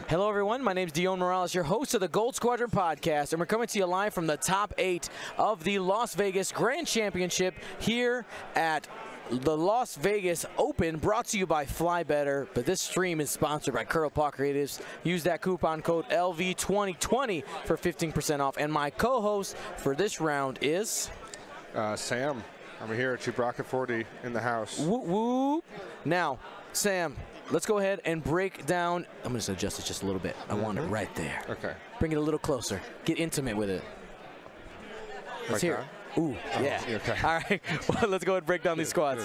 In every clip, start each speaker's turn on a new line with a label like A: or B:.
A: Hello, everyone. My name is Dion Morales, your host of the Gold Squadron podcast, and we're coming to you live from the top 8 of the Las Vegas Grand Championship here at the Las Vegas Open, brought to you by Fly Better. But this stream is sponsored by Curl Paw Creatives. Use that coupon code LV2020 for 15% off. And my co-host for this round is
B: Sam. I'm here at Chewbacca 40 in the house.
A: Whoop, whoop. Now, Sam, let's go ahead and break down. I'm going to adjust it just a little bit. I want it right there.
B: Okay.
A: Bring it a little closer. Get intimate with it. Let's hear it. Ooh, yeah.
B: Okay.
A: All right. Well, let's go ahead and break down these squads.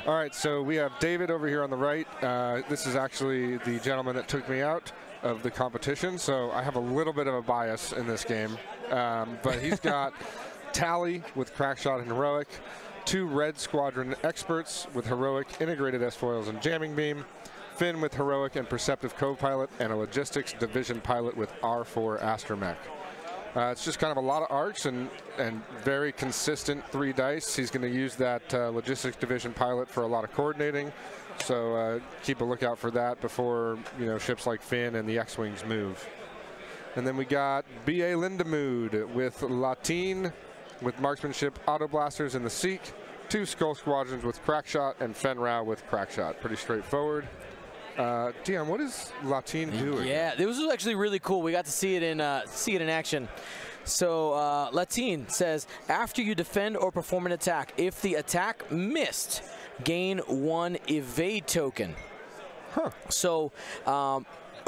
B: All right, so we have David over here on the right. This is actually the gentleman that took me out of the competition, so I have a little bit of a bias in this game. But he's got Tally with Crackshot and Heroic, 2 Red Squadron experts with Heroic, Integrated S-Foils, and Jamming Beam, Finn with Heroic and Perceptive Co-Pilot, and a Logistics Division Pilot with R4 Astromech. It's just kind of a lot of arcs and very consistent 3 dice. He's going to use that Logistics Division Pilot for a lot of coordinating, so keep a lookout for that before ships like Finn and the X-Wings move. And then we got B.A. Lindamood with Latine, with Marksmanship, Auto Blasters, and the Seek, 2 Skull Squadrons with Crackshot, and Vierow with Crackshot. Pretty straightforward. Dion, what is Latine doing?
A: Yeah, this was actually really cool. We got to see it in action. So Latine says, after you defend or perform an attack, if the attack missed, gain 1 evade token.
B: Huh.
A: So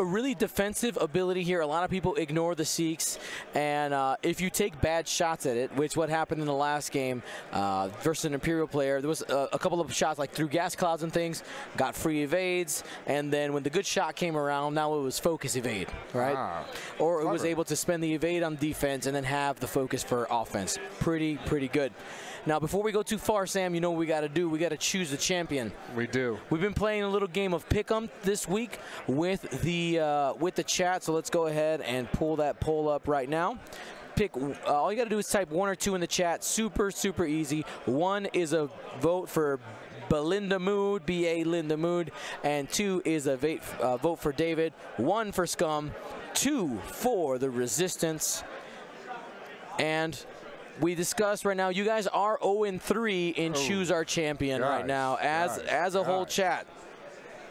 A: a really defensive ability here. A lot of people ignore the Seeks, and if you take bad shots at it, which what happened in the last game versus an Imperial player, there was a couple of shots like through gas clouds and things, got free evades, and then when the good shot came around, now it was focus evade, right? Or it was able to spend the evade on defense and then have the focus for offense. Pretty good. Now, before we go too far, Sam, you know what we got to do? We got to choose the champion.
B: We do.
A: We've been playing a little game of Pick'em this week with the chat, so let's go ahead and pull that poll up right now. Pick. All you got to do is type 1 or 2 in the chat. Super easy. 1 is a vote for Lindamood, B.A. Lindamood, and 2 is a vote for David. 1 for Scum, 2 for the Resistance, and we discussed right now, you guys are 0-3 in Choose Our Champion right now as a whole chat.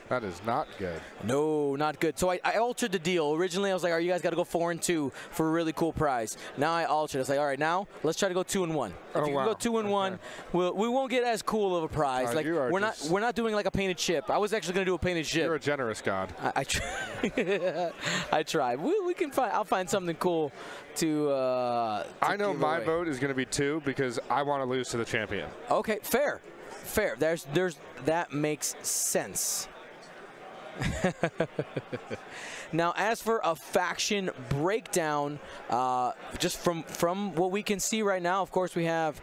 B: That is not good.
A: No, not good. So I altered the deal. Originally, I was like, all right, you guys got to go 4-2 for a really cool prize. Now I altered. I was like, all right, now let's try to go 2-1. If you can go 2-1, we won't get as cool of a prize. Like we're not doing like a painted ship. I was actually going to do a painted ship.
B: You're a generous god.
A: I try. I tried. We can find. I'll find something cool to
B: I know my
A: away.
B: vote is going to be 2 because I want to lose to the champion.
A: Okay, fair. That makes sense. Now, as for a faction breakdown, just from what we can see right now, of course, we have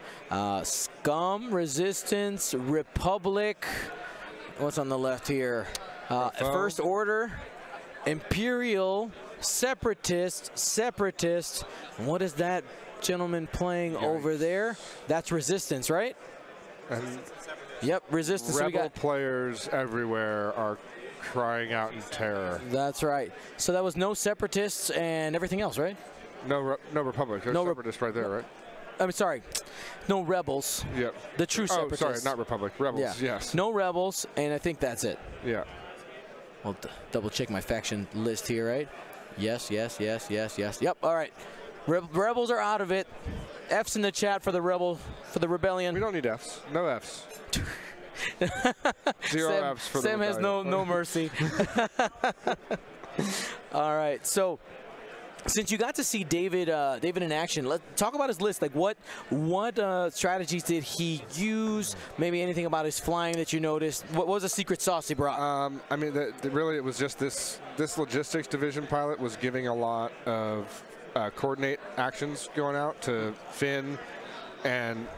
A: Scum, Resistance, Republic. What's on the left here? First Order, Imperial, Separatist. What is that gentleman playing over there? That's Resistance, right? Yep, Resistance.
B: Rebel
A: so we got
B: players everywhere are crying out in terror.
A: That's right. So that was no Separatists and everything else, right?
B: No Republic. There's Separatists right there, right?
A: I'm sorry. No Rebels.
B: Yep.
A: The true Separatists.
B: Oh, sorry, not Republic. Rebels, yes.
A: No Rebels, and I think that's it.
B: Yeah.
A: I'll double check my faction list here, right? Yes. Yep, all right. Rebels are out of it. F's in the chat for the rebellion.
B: We don't need F's. No F's. 0 F's for
A: Sam
B: the
A: has no mercy. All right, so since you got to see David in action, let's talk about his list. Like what strategies did he use? Maybe anything about his flying that you noticed. What was the secret sauce he brought?
B: I mean, really, it was just this Logistics Division pilot was giving a lot of coordinate actions going out to Finn, and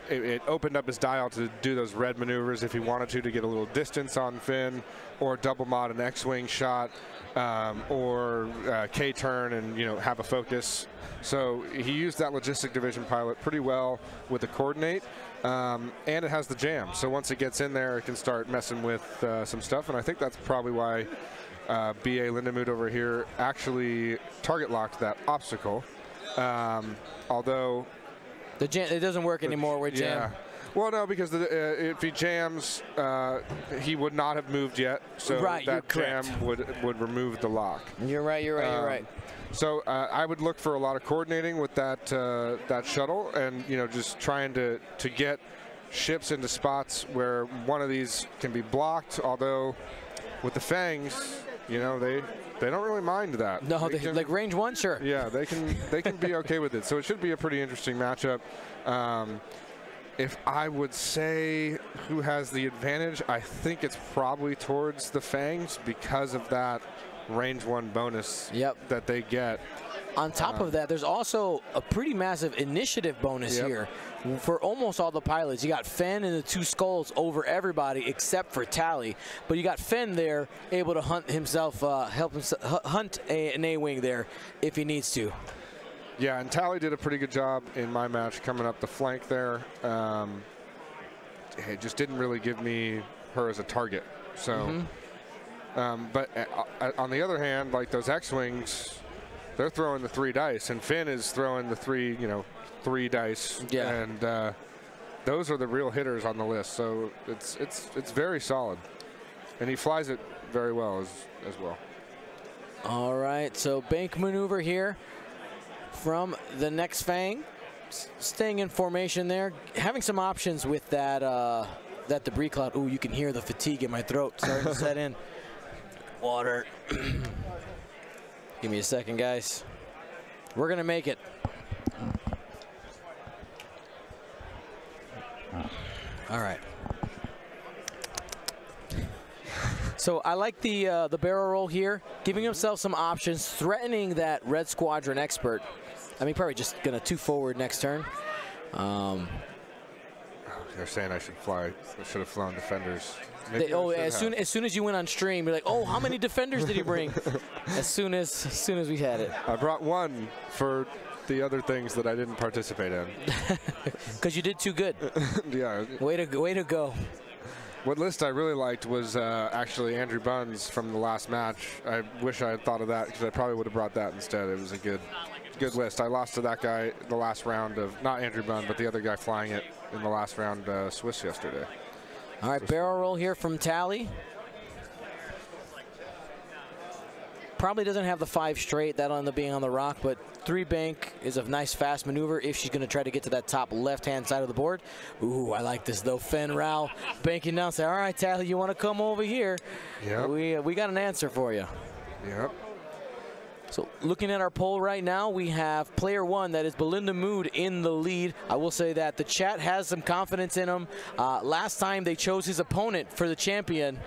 B: it opened up his dial to do those red maneuvers if he wanted to get a little distance on Finn, or double mod an X-Wing shot, or K-turn and have a focus. So he used that Logistic Division pilot pretty well with the coordinate, And it has the jam. So once it gets in there, it can start messing with some stuff. And I think that's probably why BA Lindamood over here actually target locked that obstacle. Although
A: the jam, it doesn't work anymore with jam.
B: Yeah. Well, no, because if he jams, he would not have moved yet. So that jam would remove the lock.
A: You're right. You're right.
B: So I would look for a lot of coordinating with that that shuttle, and just trying to get ships into spots where one of these can be blocked. Although with the fangs, they don't really mind that.
A: No, they like range 1, sure.
B: Yeah, they can be okay with it. So it should be a pretty interesting matchup. If I would say who has the advantage, I think it's probably towards the fangs because of that range 1 bonus that they get.
A: On top of that, there's also a pretty massive initiative bonus here for almost all the pilots. You got Fenn and the 2 skulls over everybody except for Tally, but you got Fenn there able to hunt himself, hunt an A-wing there if he needs to.
B: Yeah, and Tally did a pretty good job in my match coming up the flank there. It just didn't really give me her as a target. So, but on the other hand, like those X-wings, they're throwing the 3 dice, and Finn is throwing the 3 dice.
A: Yeah.
B: And those are the real hitters on the list. So it's very solid, and he flies it very well as well.
A: All right, so bank maneuver here from the next Fang, staying in formation there, having some options with that that debris cloud. Ooh, you can hear the fatigue in my throat starting to set in. Water. Give me a second, guys. We're gonna make it. All right. So I like the barrel roll here, giving himself some options, threatening that Red Squadron expert. I mean, probably just gonna 2 forward next turn.
B: They're saying I should fly. I should have flown defenders.
A: As soon as you went on stream, you're like, oh, how many defenders did he bring? as soon as we had it.
B: I brought 1 for the other things that I didn't participate in.
A: Because you did too good.
B: Yeah.
A: Way to go.
B: What list I really liked was actually Andrew Buns from the last match. I wish I had thought of that because I probably would have brought that instead. It was a good list. I lost to that guy the last round of, not Andrew Bunn, but the other guy flying it in the last round Swiss yesterday.
A: All right, barrel roll here from Tally. Probably doesn't have the 5 straight. That'll end up being on the rock, but 3 bank is a nice fast maneuver if she's going to try to get to that top left-hand side of the board. Ooh, I like this, though. Fenn Rao banking down. Say, all right, Tally, you want to come over here?
B: Yep.
A: We got an answer for you.
B: Yep.
A: So looking at our poll right now, we have player 1, that is Lindamood, in the lead. I will say that the chat has some confidence in him. Last time they chose his opponent for the champion,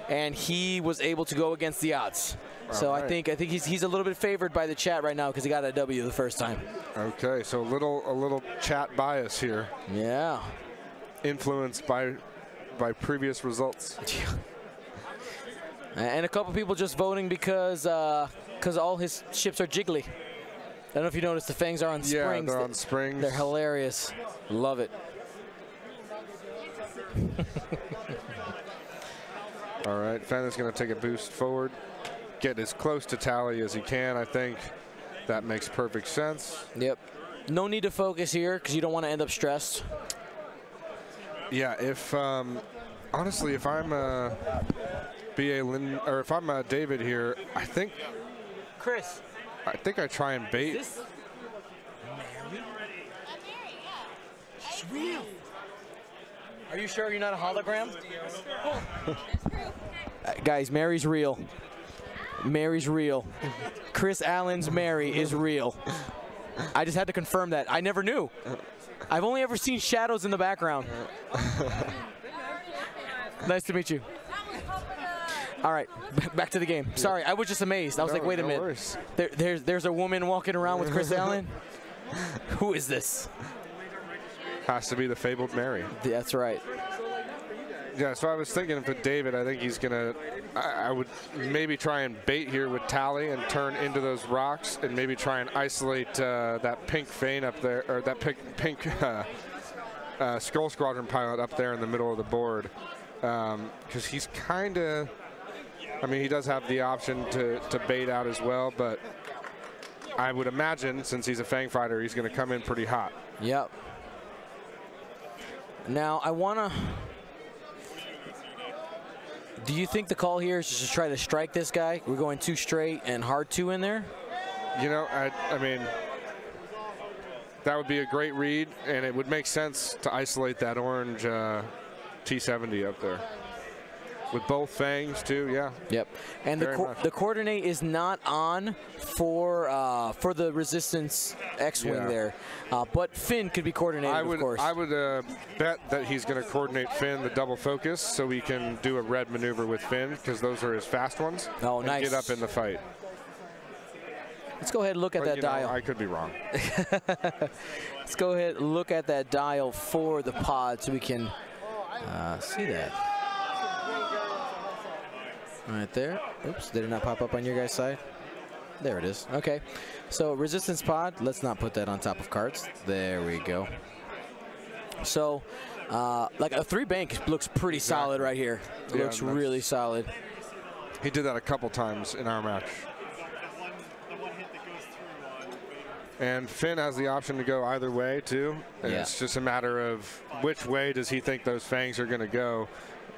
A: and he was able to go against the odds. So right. I think he's a little bit favored by the chat right now because he got a W the first time.
B: Okay, so a little chat bias here.
A: Yeah.
B: Influenced by previous results.
A: And a couple people just voting because all his ships are jiggly. I don't know if you noticed the fangs are on springs.
B: Yeah, they're on springs.
A: They're hilarious. Love it.
B: All right, Fenn is going to take a boost forward, get as close to Tally as he can. I think that makes perfect sense.
A: Yep. No need to focus here because you don't want to end up stressed.
B: Yeah, if honestly, if I'm if I'm David here, I think
A: Chris.
B: I think I try and bait.
A: Is this Mary? She's real. Are you sure you're not a hologram? Guys, Mary's real. Mary's real. Chris Allen's Mary is real. I just had to confirm that. I never knew. I've only ever seen shadows in the background. Nice to meet you. All right, back to the game. Sorry, I was just amazed. I was like, wait a minute. There's a woman walking around with Chris Allen? Who is this?
B: Has to be the fabled Mary.
A: That's right.
B: Yeah, so I was thinking for David, I think he's going to, I would maybe try and bait here with Tally and turn into those rocks and maybe try and isolate that pink vein up there, or that pink Skull Squadron pilot up there in the middle of the board, because he's kind of, I mean, he does have the option to bait out as well, but I would imagine since he's a Fang fighter, he's going to come in pretty hot.
A: Yep. Now, I want to... Do you think the call here is just to try to strike this guy? We're going 2 straight and hard 2 in there?
B: You know, I mean, that would be a great read, and it would make sense to isolate that orange T-70 up there. With both fangs, too, yeah.
A: Yep. And the coordinate is not on for the Resistance X-Wing there. But Finn could be coordinated, of course.
B: I would bet that he's going to coordinate Finn the double focus so we can do a red maneuver with Finn, because those are his fast ones.
A: Oh, nice.
B: And get up in the fight.
A: Let's go ahead and look at that dial.
B: I could be wrong.
A: Let's go ahead and look at that dial for the pod so we can see that. Right there. Oops, did it not pop up on your guys' side? There it is. Okay. So resistance pod, let's not put that on top of cards. There we go. So like a 3 bank looks pretty solid right here. It looks really solid.
B: He did that a couple times in our match. And Finn has the option to go either way too. And it's just a matter of which way does he think those fangs are going to go,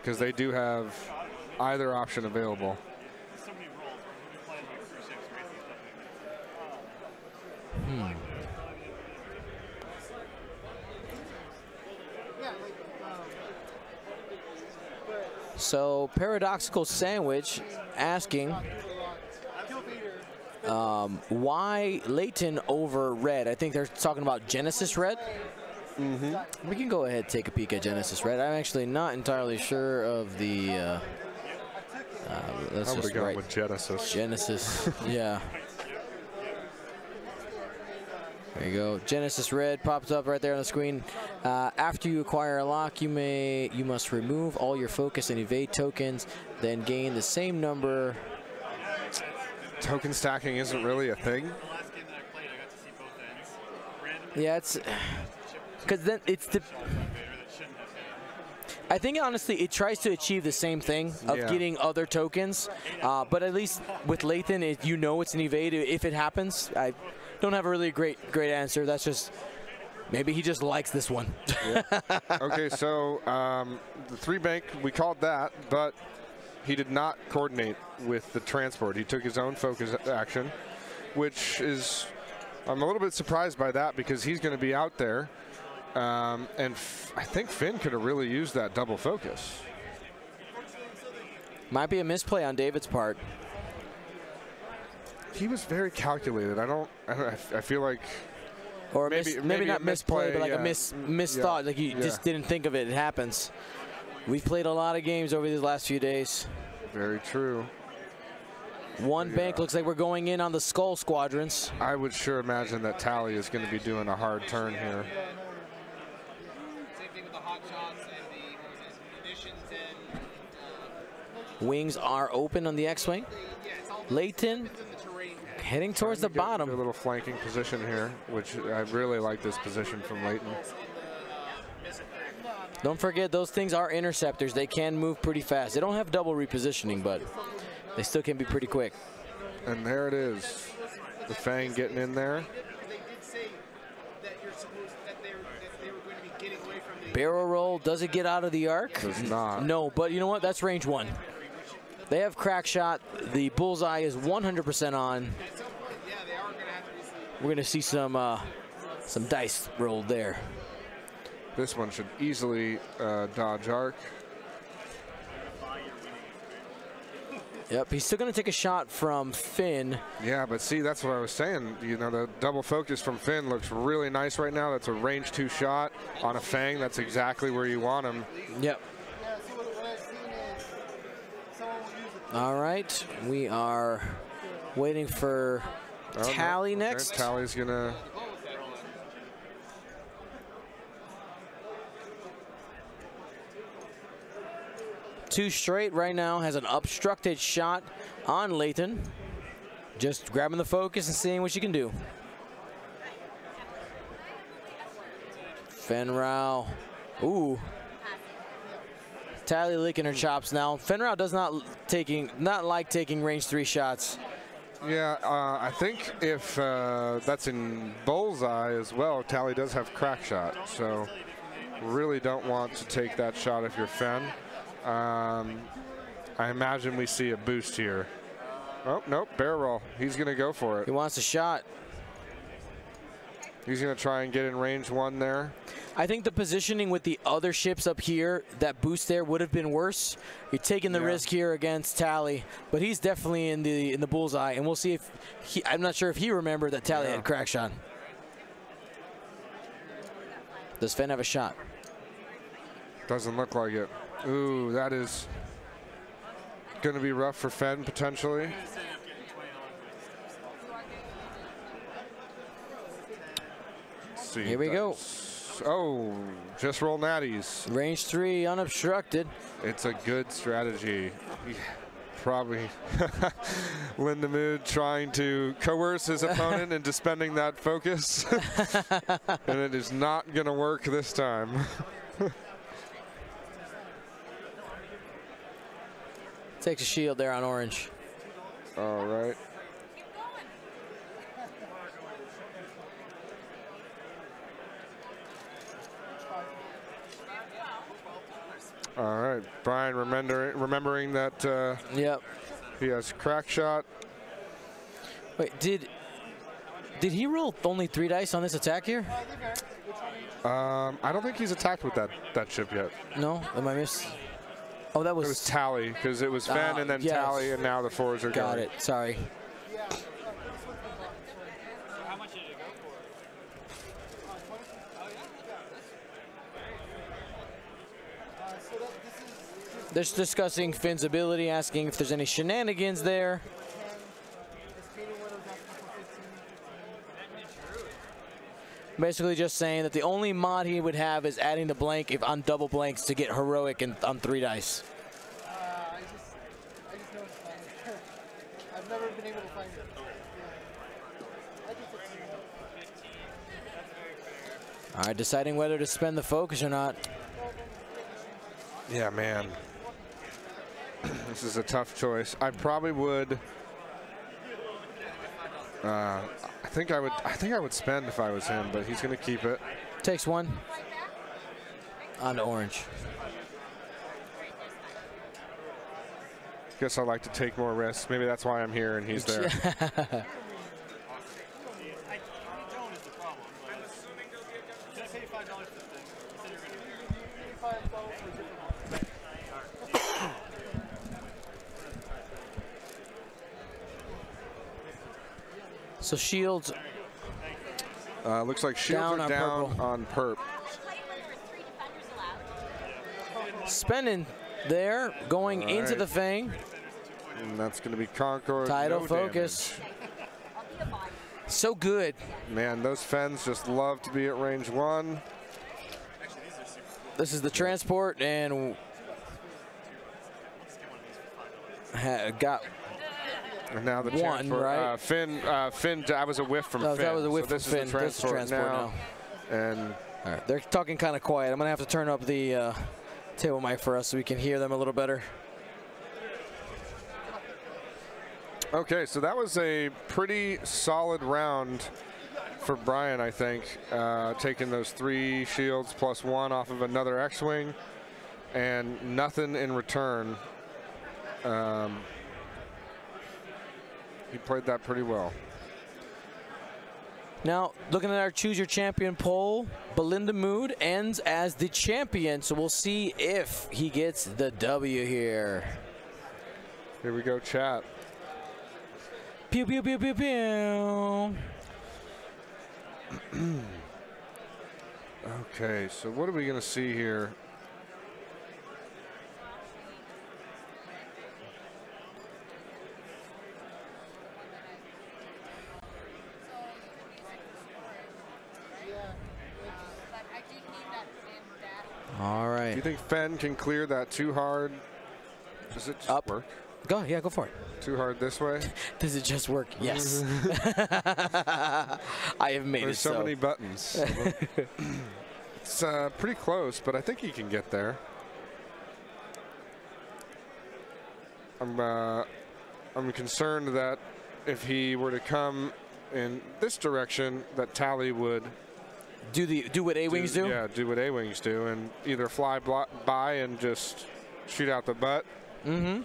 B: because they do have either option available.
A: So Paradoxical Sandwich asking why Leighton over red? I think they're talking about Genesis red. We can go ahead and take a peek at Genesis red. I'm actually not entirely sure of the let's
B: I would
A: just
B: have gone
A: write
B: with Genesis.
A: Genesis. Yeah. There you go. Genesis red pops up right there on the screen. After you acquire a lock, you must remove all your focus and evade tokens, then gain the same number.
B: Token stacking isn't really a thing.
A: Yeah, it's because then it's the. I think honestly it tries to achieve the same thing of getting other tokens, but at least with Leighton, you know it's an evade if it happens. I don't have a really great answer. That's just maybe he just likes this one.
B: Okay, so the 3 bank, we called that, but he did not coordinate with the transport. He took his own focus action, which is, I'm a little bit surprised by that because he's going to be out there. And I think Finn could have really used that double focus.
A: Might be a misplay on David's part.
B: He was very calculated. I feel like,
A: or maybe not misplay, but like a misthought. Like you just didn't think of it. It happens. We've played a lot of games over these last few days.
B: Very true.
A: 1 bank looks like we're going in on the Skull Squadrons.
B: I would sure imagine that Tally is going to be doing a hard turn here.
A: Wings are open on the X-Wing. Leighton heading towards the bottom.
B: A little flanking position here, which I really like this position from Leighton.
A: Don't forget, those things are interceptors. They can move pretty fast. They don't have double repositioning, but they still can be pretty quick.
B: And there it is. The Fang getting in there.
A: Barrel roll. Does it get out of the arc?
B: Does not.
A: No, but you know what? That's range 1. They have crack shot. The bullseye is 100% on. We're going to see some dice rolled there.
B: This one should easily dodge arc.
A: Yep, he's still going to take a shot from Finn.
B: Yeah, but see, that's what I was saying. You know, the double focus from Finn looks really nice right now. That's a range 2 shot on a Fang. That's exactly where you want him.
A: Yep. All right, we are waiting for Tally next.
B: Tally's going to...
A: Two straight right now, has an obstructed shot on Leighton. Just grabbing the focus and seeing what she can do. Vierow Ooh. Tally licking her chops now. Vierow does not like taking range 3 shots.
B: Yeah, I think if that's in bullseye as well, Tally does have crack shot, so really don't want to take that shot if you're Fen. I imagine we see a boost here. Oh, nope, barrel roll. He's going to go for it.
A: He wants a shot.
B: He's going to try and get in range 1 there.
A: I think the positioning with the other ships up here, that boost there would have been worse. You're taking the risk here against Tally, but he's definitely in the bullseye, and we'll see if I'm not sure if he remembered that Tally had crack shot. Does Fen have a shot?
B: Doesn't look like it. Ooh, that is going to be rough for Fen potentially.
A: Here we go.
B: Oh, just roll natties.
A: Range 3 unobstructed.
B: It's a good strategy. Probably Lindamood trying to coerce his opponent into spending that focus. And it is not going to work this time.
A: Takes a shield there on orange.
B: All right. All right, Brian remembering that he has crack shot.
A: Wait, did he roll only 3 dice on this attack here?
B: I don't think he's attacked with that ship yet.
A: No, am I miss? Oh, that was.
B: It was Tally, because it was Fen and then Tally, and now the 4s are going.
A: Got it. Sorry. They're discussing Finn's ability, asking if there's any shenanigans there. Basically just saying that the only mod he would have is adding the blank if on double blanks to get heroic and on 3 dice.
C: I just know it's fun. I've never been able to find it.
A: All right, deciding whether to spend the focus or not.
B: Yeah, man. This is a tough choice. I probably would. I think I would spend if I was him, but he's going to keep it.
A: Takes 1. On to orange.
B: Guess I like to take more risks. Maybe that's why I'm here and he's there.
A: So shields.
B: Looks like shields are down on perp.
A: Spending there, going into the Fang.
B: And that's going to be Concord.
A: Tidal focus. So good.
B: Man, those Fens just love to be at range 1.
A: This is the transport, and got
B: and now the
A: 1,
B: transport.
A: right?
B: Finn, that was a whiff from Finn.
A: That was a whiff
B: so
A: from Finn. This is transport now.
B: And
A: all right, they're talking kind of quiet. I'm going to have to turn up the table mic for us so we can hear them a little better.
B: Okay, so that was a pretty solid round for Brian, I think. Taking those 3 shields plus 1 off of another X-Wing and nothing in return. He played that pretty well.
A: Now, looking at our Choose Your Champion poll, Lindamood ends as the champion, so we'll see if he gets the W here.
B: Here we go, chat.
A: Pew, pew, pew, pew, pew.
B: Okay, so what are we going to see here?
A: All right.
B: Do you think Fen can clear that too hard? Does it just work?
A: Go for it.
B: Too hard this way?
A: Does it just work? Yes. I have made
B: There's
A: it
B: so many buttons. It's pretty close, but I think he can get there. I'm concerned that if he were to come in this direction, that Tally would
A: do what A-Wings do?
B: Yeah, do what A-Wings do, and either fly by and just shoot out the butt.
A: Mm-hmm.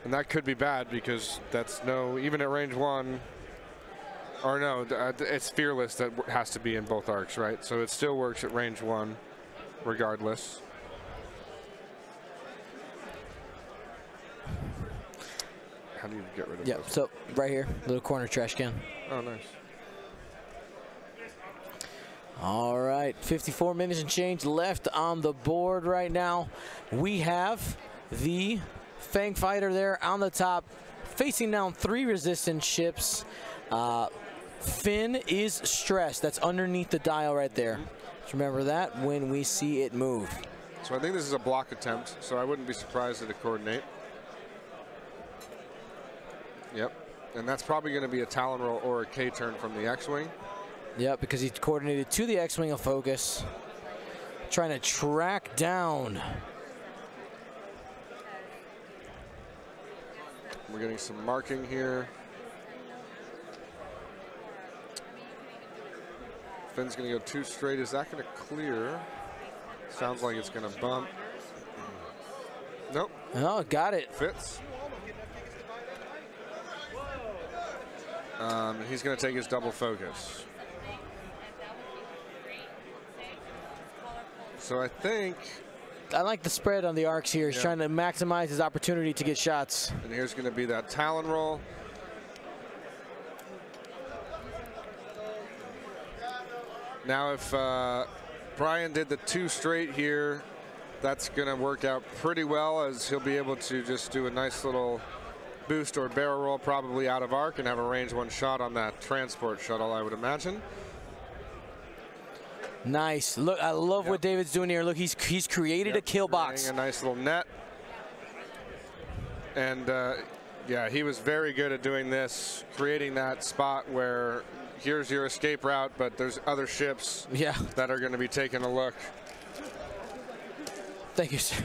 B: And that could be bad because that's even at range 1, or no, it's Fearless that has to be in both arcs, right? So it still works at range 1 regardless. How do you get rid of
A: Yep,
B: those?
A: so right here, little corner trash can.
B: Oh, nice.
A: All right, 54 minutes and change left on the board right now. We have the Fang Fighter there on the top, facing down 3 resistance ships. Finn is stressed. That's underneath the dial right there. Just remember that when we see it move.
B: So I think this is a block attempt, so I wouldn't be surprised at a coordinate. Yep, and that's probably going to be a Talon roll or a K-turn from the X-Wing.
A: Yep, because he's coordinated to the X-Wing of focus. Trying to track down.
B: We're getting some marking here. Finn's going to go 2 straight. Is that going to clear? Sounds like it's going to bump. Nope.
A: Oh, got it.
B: Fits. He's going to take his double focus. So I think...
A: I like the spread on the arcs here. He's trying to maximize his opportunity to get shots.
B: And here's going to be that Talon roll. Now if Brian did the 2 straight here, that's going to work out pretty well, as he'll be able to just do a nice little boost or barrel roll probably out of arc and have a range 1 shot on that transport shuttle, I would imagine.
A: Nice. Look, I love what David's doing here. Look, he's created a kill box.
B: A nice little net. And yeah, he was very good at doing this, creating that spot where here's your escape route, but there's other ships that are going to be taking a look.
A: Thank you, sir.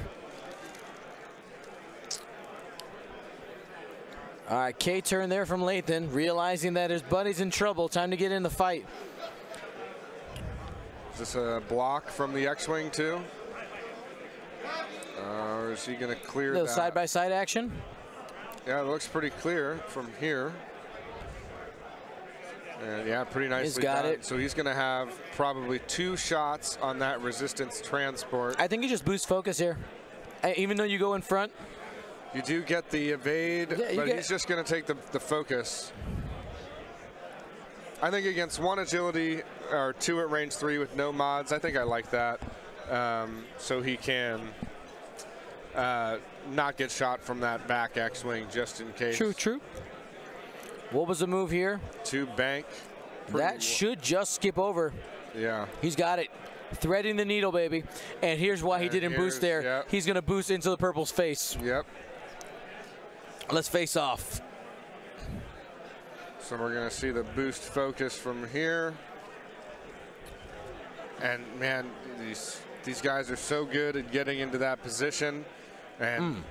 A: All right, K-turn there from Lathan, realizing that his buddy's in trouble. Time to get in the fight.
B: Is this a block from the X-Wing too? Or is he going to clear that?
A: Side-by-side action?
B: Yeah, it looks pretty clear from here. And yeah, pretty nicely
A: He's got
B: done.
A: it.
B: So he's going to have probably 2 shots on that resistance transport.
A: I think he just boosts focus here. Even though you go in front.
B: You do get the evade, but he's just going to take the focus. I think against 1 agility or 2 at range 3 with no mods, I think I like that. So he can not get shot from that back X-Wing just in case.
A: True, true. What was the move here?
B: 2 bank.
A: That should just skip over.
B: Yeah.
A: He's got it. Threading the needle, baby. And here's why he didn't boost there.
B: Yep.
A: He's going to boost into the purple's face.
B: Yep.
A: Let's face off.
B: So we're going to see the boost focus from here. And man, these guys are so good at getting into that position. And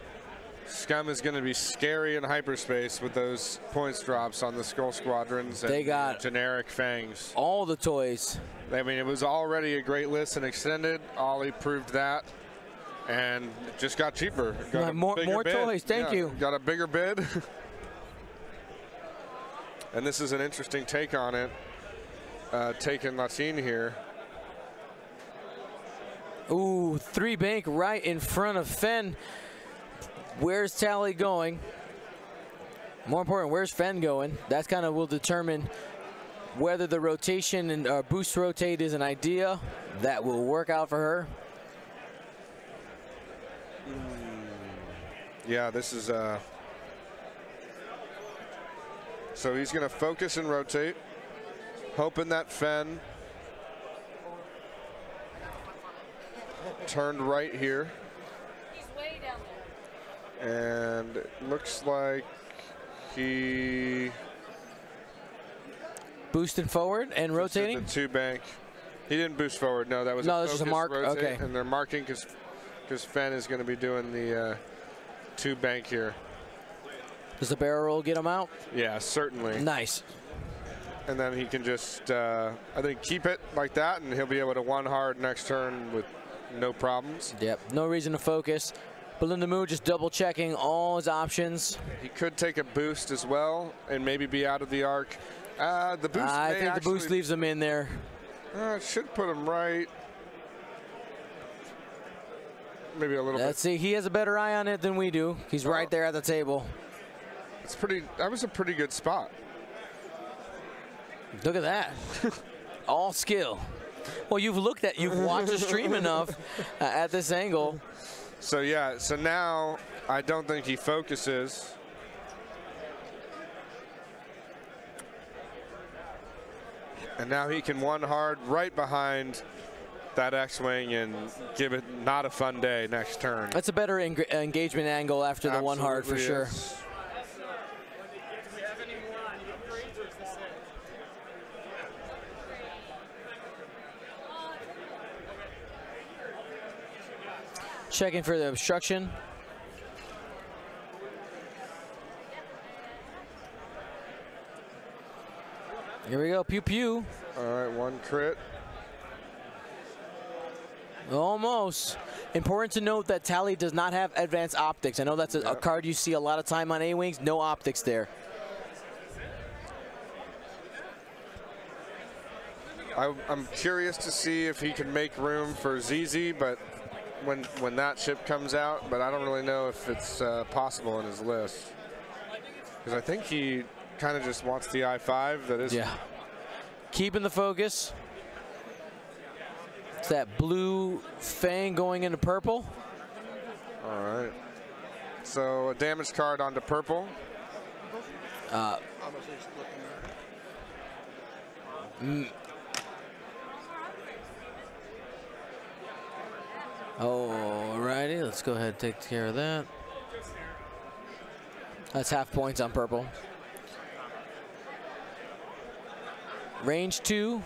B: Scum is going to be scary in hyperspace with those points drops on the Skull Squadrons and
A: they got
B: generic Fangs.
A: All the toys.
B: I mean, it was already a great list and extended. Ollie proved that. And it just got cheaper. Got
A: more
B: bid.
A: toys, thank you.
B: Got a bigger bid. And this is an interesting take on it. Taking Latine here.
A: Ooh, 3 bank right in front of Fenn. Where's Tally going? More important, where's Fenn going? That kind of will determine whether the rotation and boost rotate is an idea that will work out for her.
B: Yeah, this is so he's going to focus and rotate, hoping that Fenn turned right here.
D: He's way down there.
B: And it looks like he
A: Boosting forward and rotating?
B: The 2 bank. He didn't boost forward. No, that was
A: that's just a mark.
B: Rotate,
A: okay.
B: And they're marking because Fenn is going to be doing the 2 bank here.
A: Does the barrel roll get him out?
B: Yeah, certainly.
A: Nice.
B: And then he can just, I think, keep it like that, and he'll be able to 1 hard next turn with no problems.
A: Yep, no reason to focus. But Lindamood just double checking all his options.
B: He could take a boost as well and maybe be out of the arc. The boost
A: I think the boost leaves him in there.
B: It should put him right. Maybe a little bit.
A: Let's see, he has a better eye on it than we do. He's right there at the table.
B: It's pretty, that was a pretty good spot.
A: Look at that. All skill. Well, you've watched the stream enough at this angle.
B: So yeah, so now I don't think he focuses. And now he can 1 hard right behind that X-Wing and give it not a fun day next turn.
A: That's a better engagement angle after the 1 hard for sure. Checking for the obstruction. Here we go, pew pew.
B: All right, 1 crit.
A: Almost. Important to note that Tally does not have advanced optics. I know that's a card you see a lot of time on A-Wings. No optics there.
B: I'm curious to see if he can make room for ZZ, but when that ship comes out, but I don't really know if it's possible in his list. Because I think he kind of just wants the I-5. That is.
A: Yeah. Keeping the focus. It's that blue fang going into purple.
B: All right. So a damage card onto purple. Alrighty, let's go ahead and take care of that. That's half points on purple. Range 2.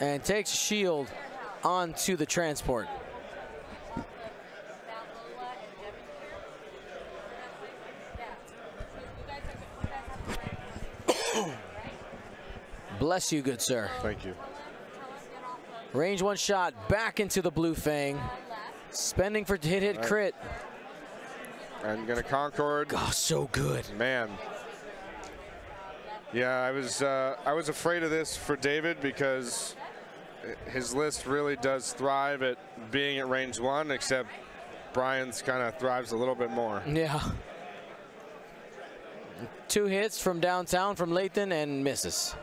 B: And takes shield onto the transport. Bless you, good sir. Thank you.
A: Range 1 shot back into the blue fang. Spending for hit crit.
B: And gonna Concord.
A: Oh, so good.
B: Man. Yeah, I was afraid of this for David because his list really does thrive at being at range 1, except Brian's kind of thrives a little bit more.
A: Yeah. 2 hits from downtown from Lathan and misses.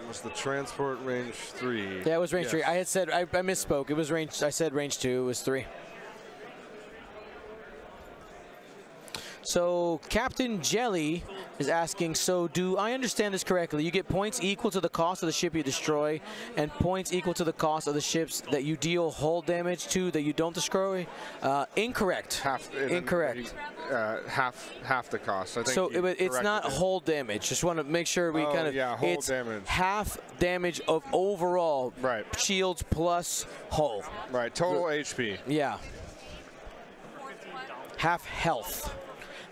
B: Was the transport range 3?
A: Yeah, it was range 3. I had said, I misspoke. It was range, I said range 2, it was 3. So Captain Jelly is asking, so do I understand this correctly? You get points equal to the cost of the ship you destroy and points equal to the cost of the ships that you deal hull damage to that you don't destroy? Incorrect. Incorrect.
B: Half the cost. I think
A: so it's not hull damage. Just want to make sure we kind of,
B: hull damage.
A: Half damage of overall shields plus hull.
B: Right, total HP.
A: Yeah. Half health.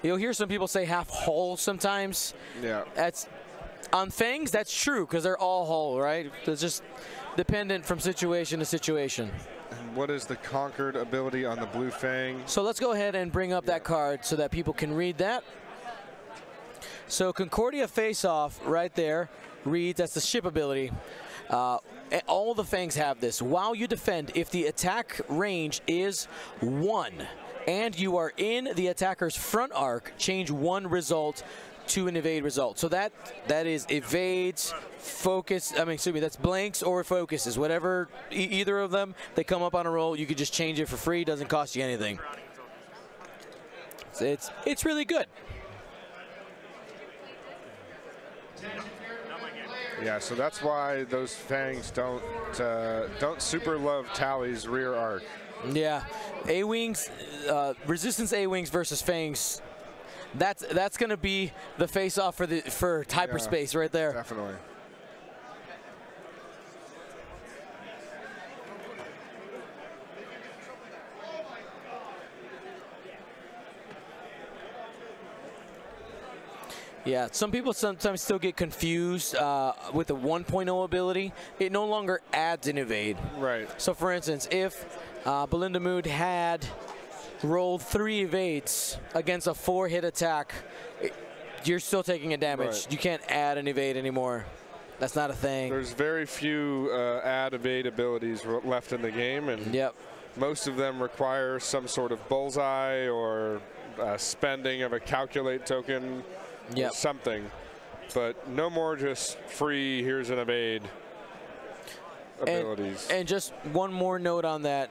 A: You'll hear some people say half hull sometimes.
B: Yeah.
A: That's on fangs, that's true because they're all hull, right? It's just dependent from situation to situation.
B: And what is the conquered ability on the blue fang?
A: So let's go ahead and bring up that card so that people can read that. So Concordia Face-Off right there reads, that's the ship ability. All the fangs have this. While you defend, if the attack range is 1 and you are in the attacker's front arc, change 1 result to an evade result. So that is evades, focus, excuse me, that's blanks or focuses. Whatever, either of them, they come up on a roll, you can just change it for free, doesn't cost you anything. So it's really good.
B: Yeah, so that's why those fangs don't super love Tally's rear arc.
A: Yeah, A-wings, resistance A-wings versus fangs. That's going to be the face-off for hyperspace right there.
B: Definitely.
A: Yeah, some people sometimes still get confused with the 1.0 ability. It no longer adds an evade.
B: Right.
A: So, for instance, if Lindamood had rolled 3 evades against a 4-hit attack, you're still taking a damage.
B: Right.
A: You can't add an evade anymore. That's not a thing.
B: There's very few add evade abilities left in the game, and
A: yep.
B: most of them require some sort of bullseye or spending of a calculate token.
A: Yep.
B: Or something, but no more just free, here's an evade abilities.
A: And just one more note on that.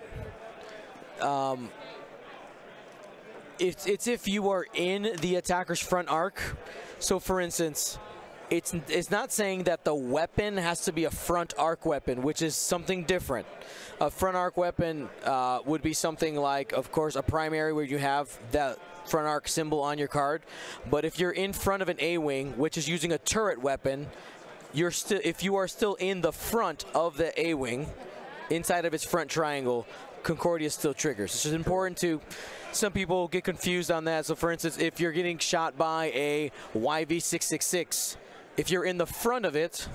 A: It's if you are in the attacker's front arc. So for instance, it's not saying that the weapon has to be a front arc weapon, which is something different. A front arc weapon would be something like, of course, a primary where you have that front arc symbol on your card. But if you're in front of an A-wing, which is using a turret weapon, if you are still in the front of the A-wing, inside of its front triangle, Concordia still triggers. It's just important to, some people get confused on that. So for instance, if you're getting shot by a YV666, if you're in the front of it,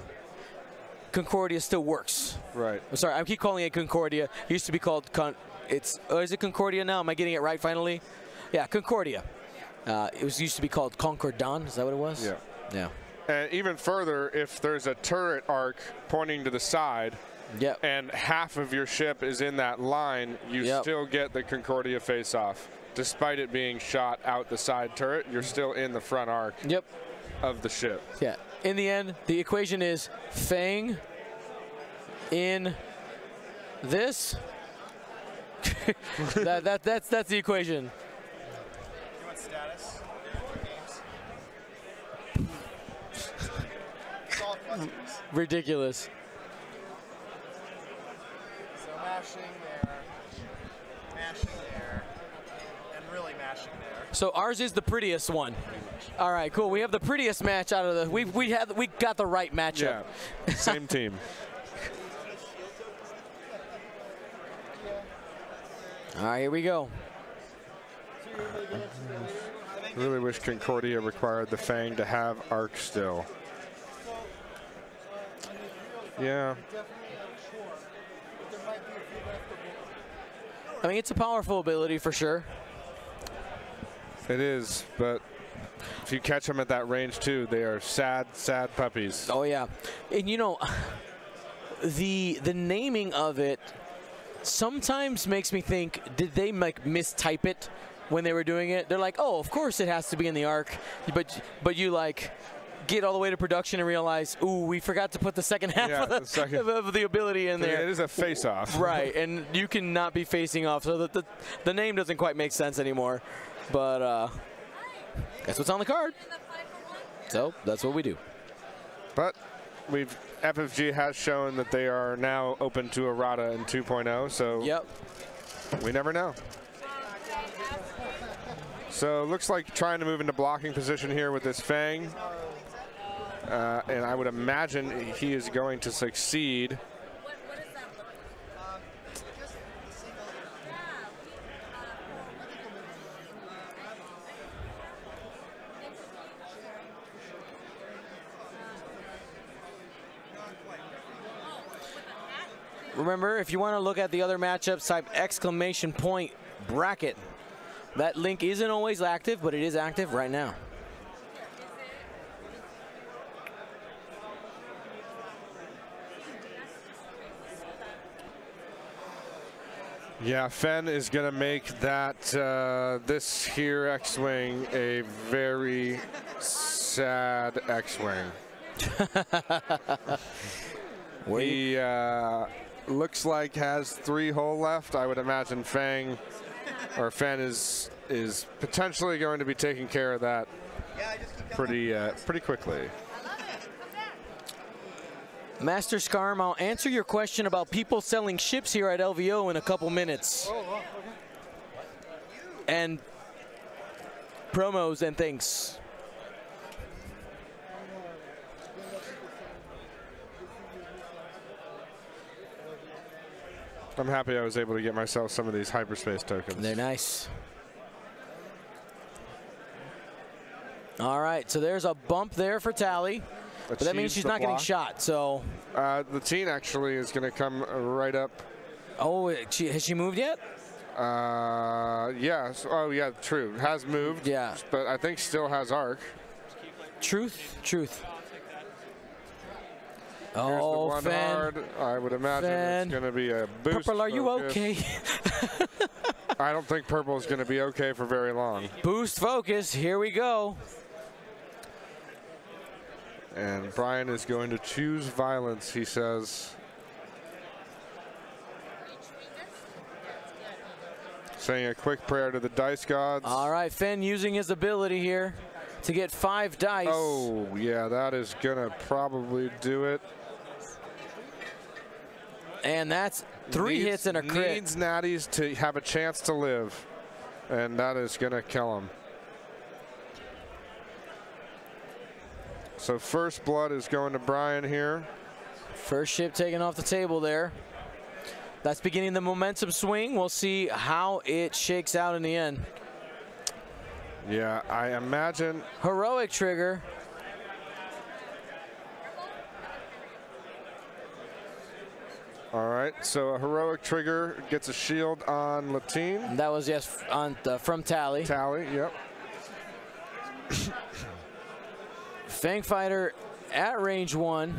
A: Concordia still works.
B: Right.
A: I'm sorry, I keep calling it Concordia. It used to be called, is it Concordia now? Am I getting it right finally? Yeah, Concordia. It used to be called Concordon. Is that what it was?
B: Yeah.
A: Yeah.
B: And even further, if there's a turret arc pointing to the side,
A: yep.
B: and half of your ship is in that line, you
A: yep.
B: still get the Concordia face-off. Despite it being shot out the side turret, you're still in the front arc
A: yep.
B: of the ship.
A: Yeah. In the end, the equation is Fang in this. That's the equation.
C: Status games.
A: Ridiculous.
C: So mashing there, and really mashing there.
A: So ours is the prettiest one. All right, cool. We have the prettiest match out of the. We got the right matchup.
B: Yeah. Same team.
A: All right, here we go.
B: I really wish Concordia required the Fang to have arc still. Yeah.
A: I mean, it's a powerful ability for sure.
B: It is, but if you catch them at that range too, they are sad, sad puppies.
A: Oh yeah, and you know, the naming of it sometimes makes me think, did they like mistype it when they were doing it? They're like, oh, of course it has to be in the arc, but you like get all the way to production and realize, ooh, we forgot to put the second half of the ability in there.
B: It is a face-off.
A: Right, and you cannot be facing off, so the name doesn't quite make sense anymore. But that's what's on the card. So that's what we do.
B: But FFG has shown that they are now open to errata in 2.0, so
A: yep.
B: We never know. So looks like trying to move into blocking position here with this Fang. And I would imagine he is going to succeed.
A: Remember, if you want to look at the other matchups, type !bracket. That link isn't always active, but it is active right now.
B: Yeah, Fen is going to make that this here X-Wing a very sad X-Wing. He looks like has 3 hull left. I would imagine Fen is potentially going to be taking care of that pretty quickly.
A: Master Scarm, I'll answer your question about people selling ships here at LVO in a couple minutes.
C: Oh, wow, okay.
A: And promos and things.
B: I'm happy I was able to get myself some of these hyperspace tokens.
A: They're nice. All right, so there's a bump there for Tally. But that means she's not getting shot, so.
B: The teen actually is going to come right up.
A: Oh, has she moved yet?
B: Yeah. Oh, yeah, true. Has moved.
A: Yeah.
B: But I think still has arc.
A: Truth.
B: Here's the
A: Oh,
B: one
A: Fen.
B: hard. I would imagine
A: Fen.
B: it's going to be a boost.
A: Purple, are you
B: focus.
A: okay?
B: I don't think purple is going to be okay for very long.
A: Boost focus. Here we go.
B: And Brian is going to choose violence, he says. Saying a quick prayer to the dice gods.
A: All right, Fen using his ability here to get 5 dice.
B: Oh, yeah, that is going to probably do it.
A: And that's 3 hits and a crit.
B: Needs natties to have a chance to live. And that is going to kill him. So first blood is going to Brian here.
A: First ship taken off the table there. That's beginning the momentum swing. We'll see how it shakes out in the end.
B: Yeah, I imagine.
A: Heroic trigger.
B: All right, so a heroic trigger gets a shield on Latine.
A: That was, yes, on from Tally.
B: Tally, yep.
A: Fang Fighter at range 1.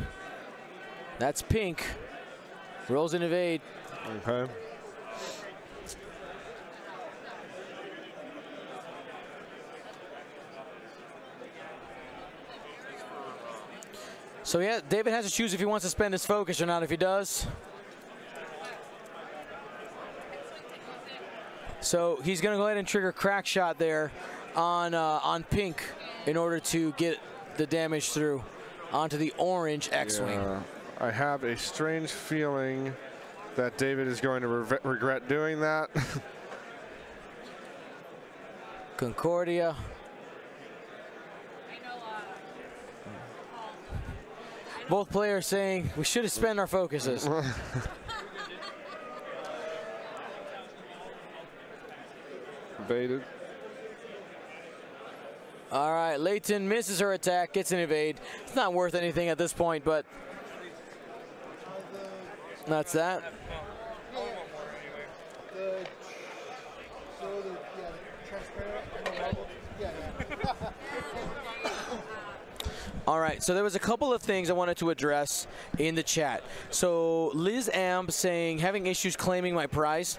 A: That's pink. Rolls and evade.
B: Okay.
A: So yeah, David has to choose if he wants to spend his focus or not. If he does, so he's going to go ahead and trigger crack shot there on pink in order to get the damage through onto the orange X-Wing.
B: Yeah, I have a strange feeling that David is going to regret doing that.
A: Concordia. Both players saying we should have spent our focuses.
B: Evaded.
A: All right, Leighton misses her attack, gets an evade. It's not worth anything at this point, but that's that. All right, so there was a couple of things I wanted to address in the chat. So Liz Amb saying, having issues claiming my prize.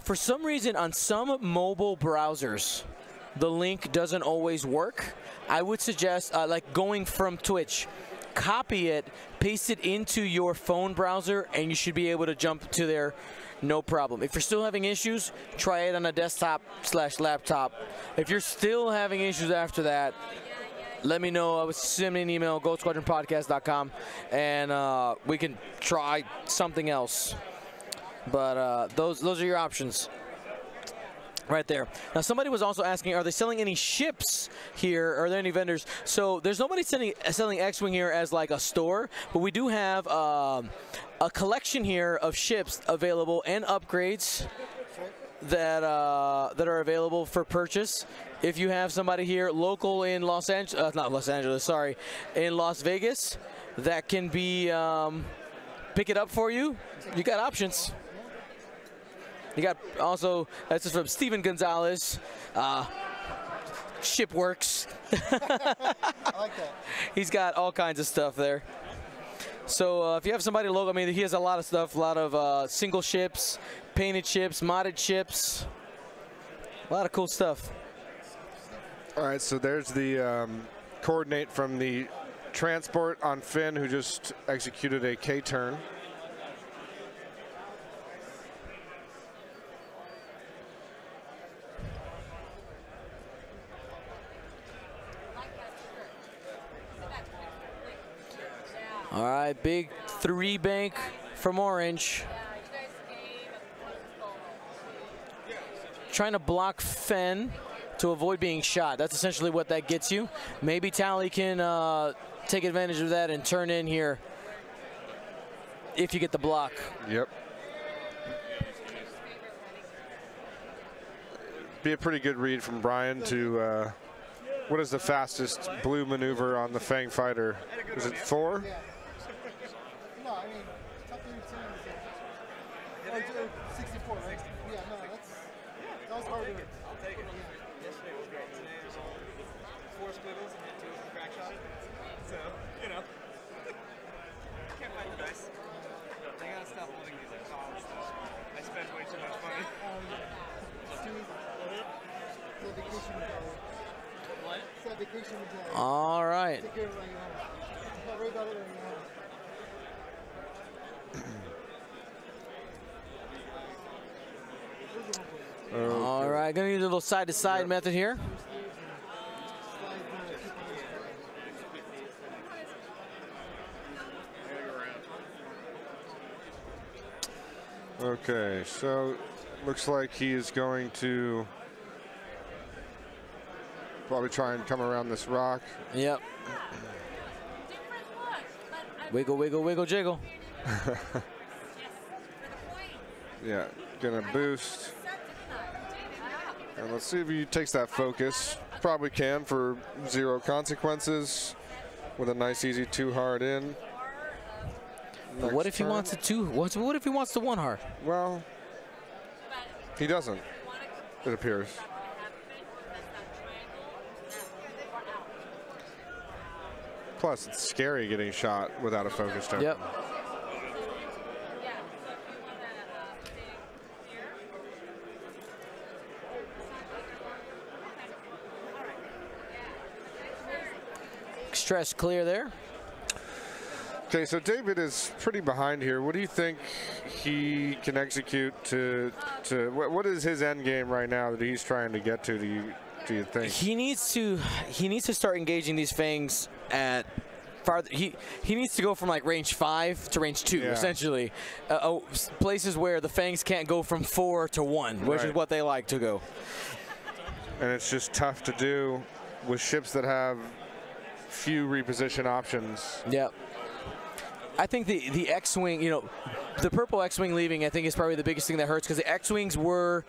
A: For some reason, on some mobile browsers, the link doesn't always work. I would suggest, like going from Twitch, copy it, paste it into your phone browser, and you should be able to jump to there, no problem. If you're still having issues, try it on a desktop/laptop. If you're still having issues after that, let me know. I would send me an email, goldsquadronpodcast.com, and we can try something else. But those are your options right there. Now, somebody was also asking, are they selling any ships here? Are there any vendors? So there's nobody selling X-Wing here as like a store, but we do have a collection here of ships available and upgrades that are available for purchase. If you have somebody here local in in Las Vegas, that can be pick it up for you. You got options. You got also, this is from Steven Gonzalez, Shipworks.
C: I like that.
A: He's got all kinds of stuff there. So if you have somebody local, I mean, he has a lot of stuff, a lot of single ships, painted ships, modded ships, a lot of cool stuff.
B: All right, so there's the coordinate from the transport on Finn, who just executed a K-turn.
A: All right, big 3 bank from Orange. Trying to block Fen to avoid being shot. That's essentially what that gets you. Maybe Tally can take advantage of that and turn in here if you get the block.
B: Yep. Be a pretty good read from Brian to, what is the fastest blue maneuver on the Fang Fighter? Is it 4?
C: Yeah. No, I mean, top 32 is 64, right? Yeah, no, that was harder.
E: I'll take it. Yesterday was great. Today was all 4 squiggles and 2 of them crack shot. So, you know. Can't fight the dice. They gotta stop holding these at college stuff. I spend way too much money.
A: All right.
C: Take care of it when you're home. Don't worry about it when you're home.
A: All right, gonna use a little side-to-side method here.
B: Okay, so looks like he is going to probably try and come around this rock.
A: Yep. Wiggle, wiggle, wiggle, jiggle.
B: Yeah, gonna boost. And let's see if he takes that focus. Probably can for 0 consequences with a nice easy 2 hard in.
A: But what if he wants a 2? What if he wants the 1 hard?
B: Well, he doesn't, it appears. Plus, it's scary getting shot without a focus token.
A: Yep. Stress clear there.
B: Okay, so David is pretty behind here. What do you think he can execute to what is his end game right now that he's trying to get to? Do you think
A: he needs to start engaging these fangs at farther? He needs to go from like range 5 to range 2, essentially. Places where the fangs can't go from 4 to 1, which is what they like to go.
B: And it's just tough to do with ships that have few reposition options.
A: Yep. I think the X-Wing, you know, the purple X-Wing leaving, I think is probably the biggest thing that hurts, because the X-Wings were,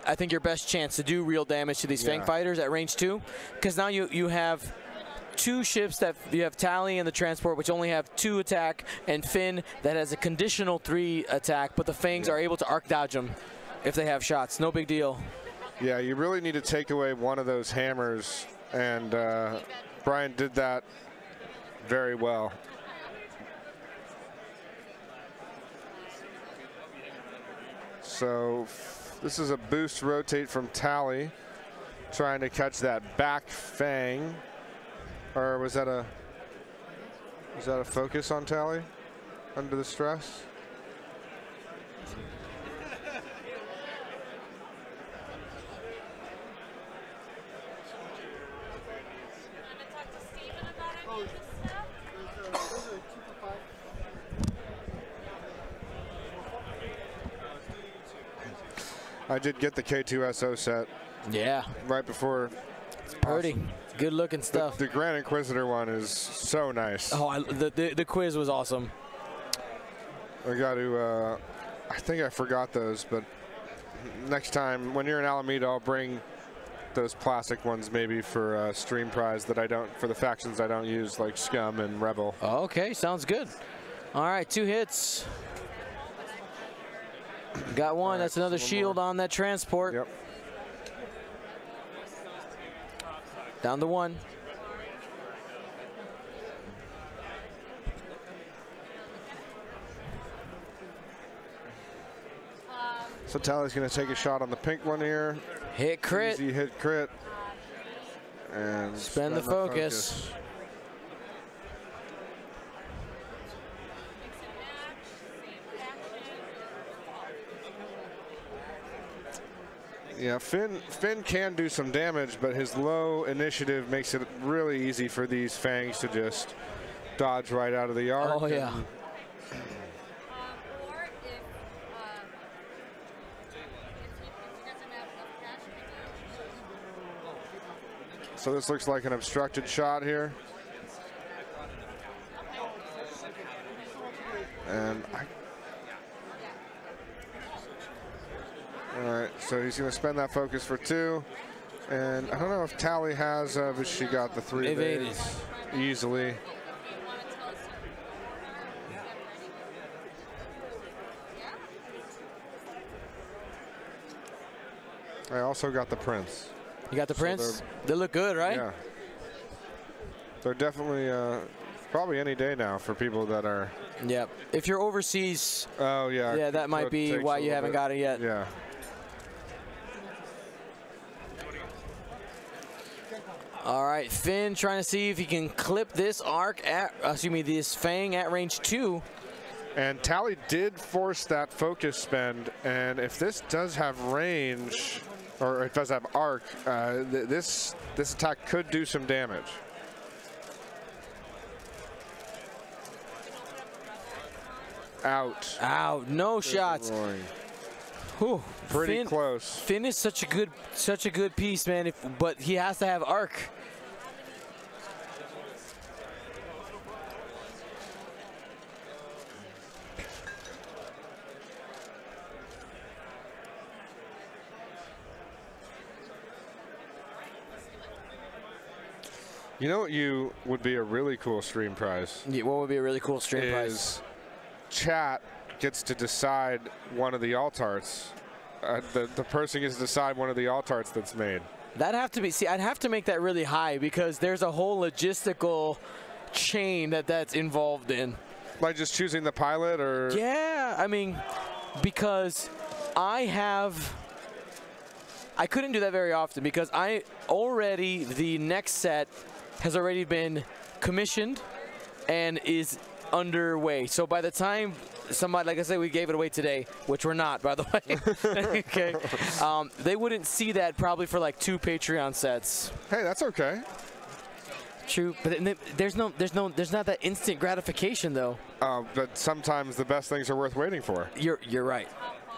A: I think, your best chance to do real damage to these Fang fighters at range 2, because now you have 2 ships that you have Tally and the transport, which only have 2 attack, and Finn that has a conditional 3 attack, but the Fangs are able to arc dodge them if they have shots. No big deal.
B: Yeah, you really need to take away one of those hammers, and Brian did that very well. So this is a boost rotate from Tally, trying to catch that back Fang. Or was that a focus on Tally under the stress? I did get the K2SO set.
A: Yeah.
B: Right before.
A: It's pretty. Good looking stuff.
B: The Grand Inquisitor one is so nice.
A: Oh, the quiz was awesome.
B: I got to, I think I forgot those, but next time when you're in Alameda, I'll bring those plastic ones maybe for stream prize that I don't, for the factions I don't use, like Scum and Rebel.
A: Okay, sounds good. All right, 2 hits. Got one. Right, that's another shield on that transport.
B: Yep.
A: Down to 1.
B: So Tally's going to take a shot on the pink one here.
A: Hit crit.
B: Easy hit crit. And
A: spend the focus.
B: Yeah, Finn can do some damage, but his low initiative makes it really easy for these Fangs to just dodge right out of the arc.
A: Oh, yeah.
D: Or if he doesn't have enough cash to do.
B: So this looks like an obstructed shot here. And all right, so he's going to spend that focus for 2. And I don't know if Tally has, but she got the 3 evades easily. I also got the Prince.
A: You got the Prince? They look good, right?
B: Yeah. They're definitely probably any day now for people that are.
A: Yep. If you're overseas,
B: oh yeah.
A: Yeah, that might be why you haven't got it yet.
B: Yeah.
A: All right, Finn trying to see if he can clip this arc at, this Fang at range 2.
B: And Tally did force that focus spend, and if this does have range, or it does have arc, this attack could do some damage. Out.
A: Out. No shots. Whew.
B: Pretty close.
A: Finn is such a good piece, man. But he has to have arc.
B: You know what would be a really cool stream prize?
A: Yeah, what would be a really cool stream prize?
B: Chat gets to decide one of the alt-arts. The person gets to decide one of the alt-arts that's made.
A: That'd have to be, I'd have to make that really high because there's a whole logistical chain that's involved in.
B: Like just choosing the pilot or?
A: Yeah, I mean, because I couldn't do that very often because the next set has already been commissioned and is underway. So by the time somebody, like I said, we gave it away today, which we're not, by the way. Okay, they wouldn't see that probably for like 2 Patreon sets.
B: Hey, that's okay.
A: True, but there's not that instant gratification though.
B: But sometimes the best things are worth waiting for.
A: You're right.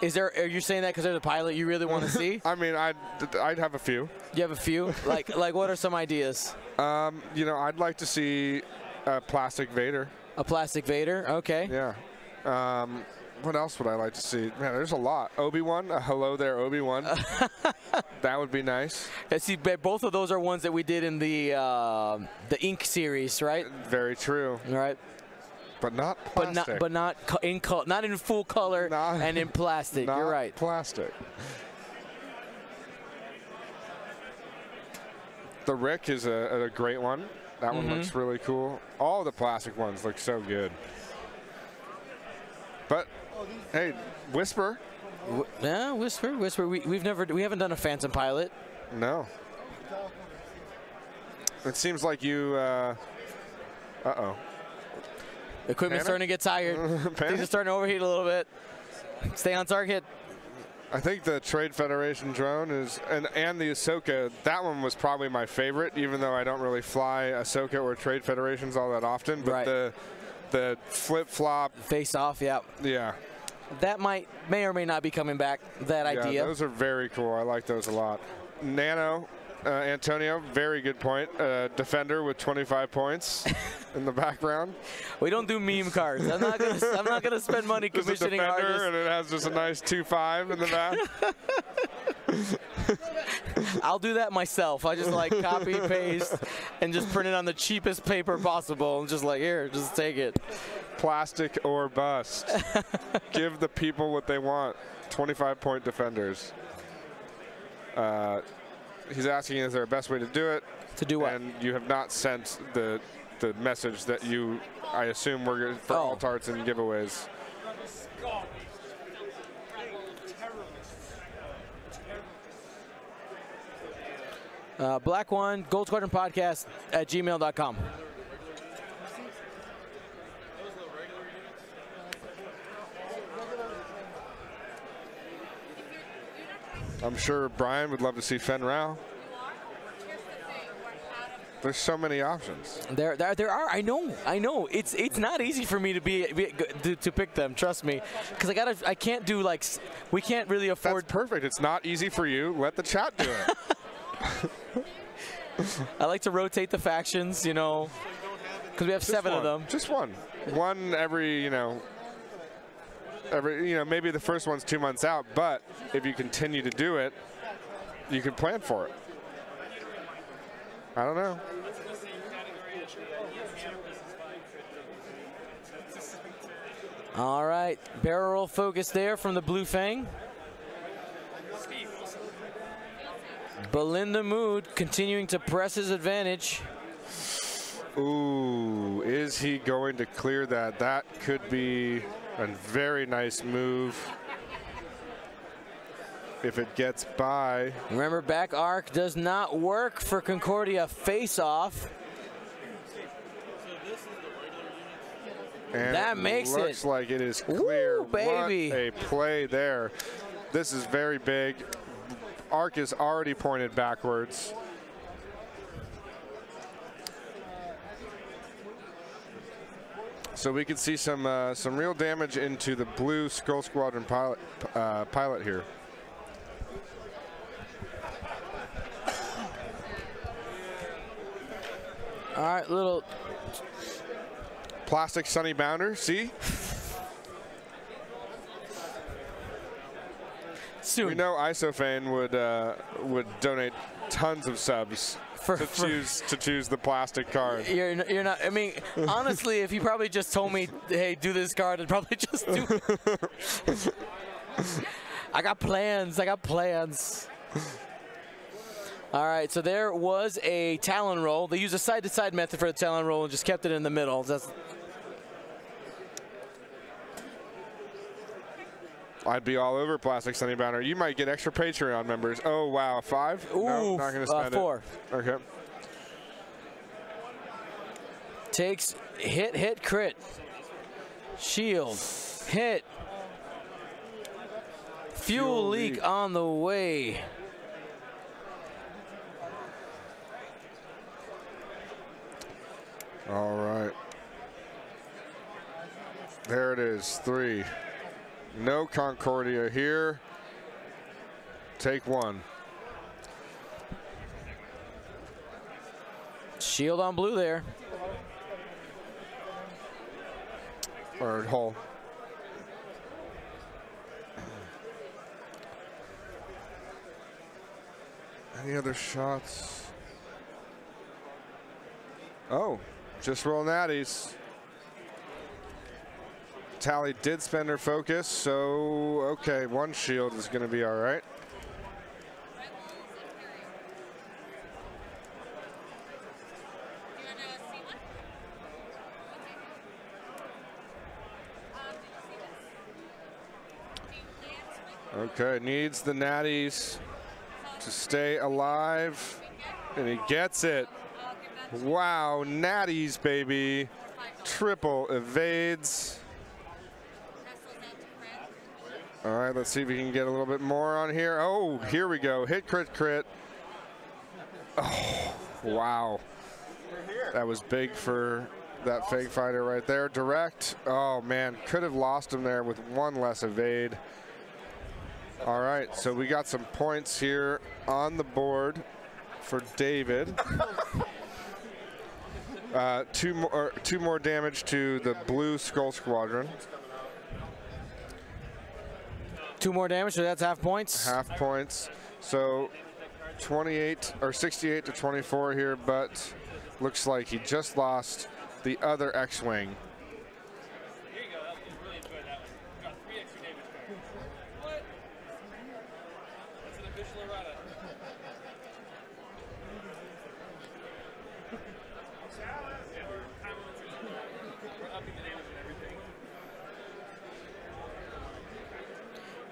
A: Are you saying that because there's a pilot you really want to see?
B: I mean, I'd have a few. You
A: have a few? like what are some ideas?
B: You know, I'd like to see a plastic Vader.
A: A plastic Vader? Okay.
B: Yeah. What else would I like to see? Man, there's a lot. Obi-Wan, hello there, Obi-Wan. That would be nice.
A: See, both of those are ones that we did in the Ink series, right?
B: Very true.
A: All right.
B: But not plastic.
A: But not in full color and in plastic. You're right.
B: Plastic. The Rick is a great one. That one looks really cool. All the plastic ones look so good. But hey, Whisper.
A: Yeah, Whisper. We haven't done a Phantom pilot.
B: No. It seems like you. Uh-oh.
A: Equipment's starting to get tired. Things are starting to overheat a little bit. Stay on target.
B: I think the Trade Federation drone is, and the Ahsoka, that one was probably my favorite, even though I don't really fly Ahsoka or Trade Federations all that often. But the flip-flop.
A: Face-off, yeah.
B: Yeah.
A: That may or may not be coming back, that idea.
B: Yeah, those are very cool. I like those a lot. Nano. Antonio, very good point. Defender with 25 points in the background.
A: We don't do meme cards. I'm not gonna spend money commissioning artists.
B: And it has just a nice 2.5 in the back.
A: I'll do that myself. I just like copy paste and just print it on the cheapest paper possible and just like, here, just take it.
B: Plastic or bust. Give the people what they want. 25-point defenders. He's asking, is there a best way to do it?
A: To do what?
B: And you have not sent the message that I assume we're good for alt arts and giveaways.
A: Black One, Gold Squadron Podcast at gmail.com.
B: I'm sure Brian would love to see Fenn Rao.
D: Here's the thing, we're out of
B: There's so many options.
A: There are. I know. It's not easy for me to to pick them. Trust me, because I can't do like we can't really afford.
B: That's perfect. It's not easy for you. Let the chat do it.
A: I like to rotate the factions, you know, because we have
B: Just
A: 7
B: one.
A: of them.
B: Just one. One every, maybe the first one's 2 months out, but if you continue to do it, you can plan for it. I don't know.
A: All right, barrel roll focus there from the Blue Fang. But Lindamood continuing to press his advantage.
B: Ooh, is he going to clear that? That could be a very nice move if it gets by.
A: Remember, back arc does not work for Concordia face-off.
B: And
A: that makes it.
B: Looks like it is clear.
A: Woo, baby.
B: What a play there. This is very big. Arc is already pointed backwards. So we can see some real damage into the blue Skull Squadron pilot here.
A: All right, little
B: plastic Sunny Bounder, see?
A: soon.
B: We know Isofane would donate tons of subs to choose the plastic card.
A: You're not. I mean, honestly, if you probably just told me, "Hey, do this card," I'd probably just do it. I got plans. All right, so there was a Talon roll. They used a side-to-side method for the Talon roll and just kept it in the middle.
B: I'd be all over plastic Sunny Bounder. You might get extra Patreon members. Oh, wow, 5?
A: Ooh,
B: no, not going to spend
A: 4.
B: it. Okay.
A: Takes hit, crit. Shield, hit. Fuel leak on the way.
B: All right. There it is, 3. No Concordia here. Take 1.
A: Shield on blue there.
B: Or hole. Any other shots? Oh, just roll natties. Tally did spend her focus, so okay, 1 shield is going to be all right. Okay, needs the natties to stay alive, and he gets it. Wow, natties, baby. Triple evades. All right, let's see if we can get a little bit more on here. Oh, here we go. Hit, crit, crit. Oh, wow. That was big for that fake fighter right there. Direct. Oh, man. Could have lost him there with 1 less evade. All right, so we got some points here on the board for David. 2 more damage to the blue Skull Squadron.
A: 2 more damage, so that's half points.
B: Half points. So 28 or 68 to 24 here, but looks like he just lost the other X-Wing.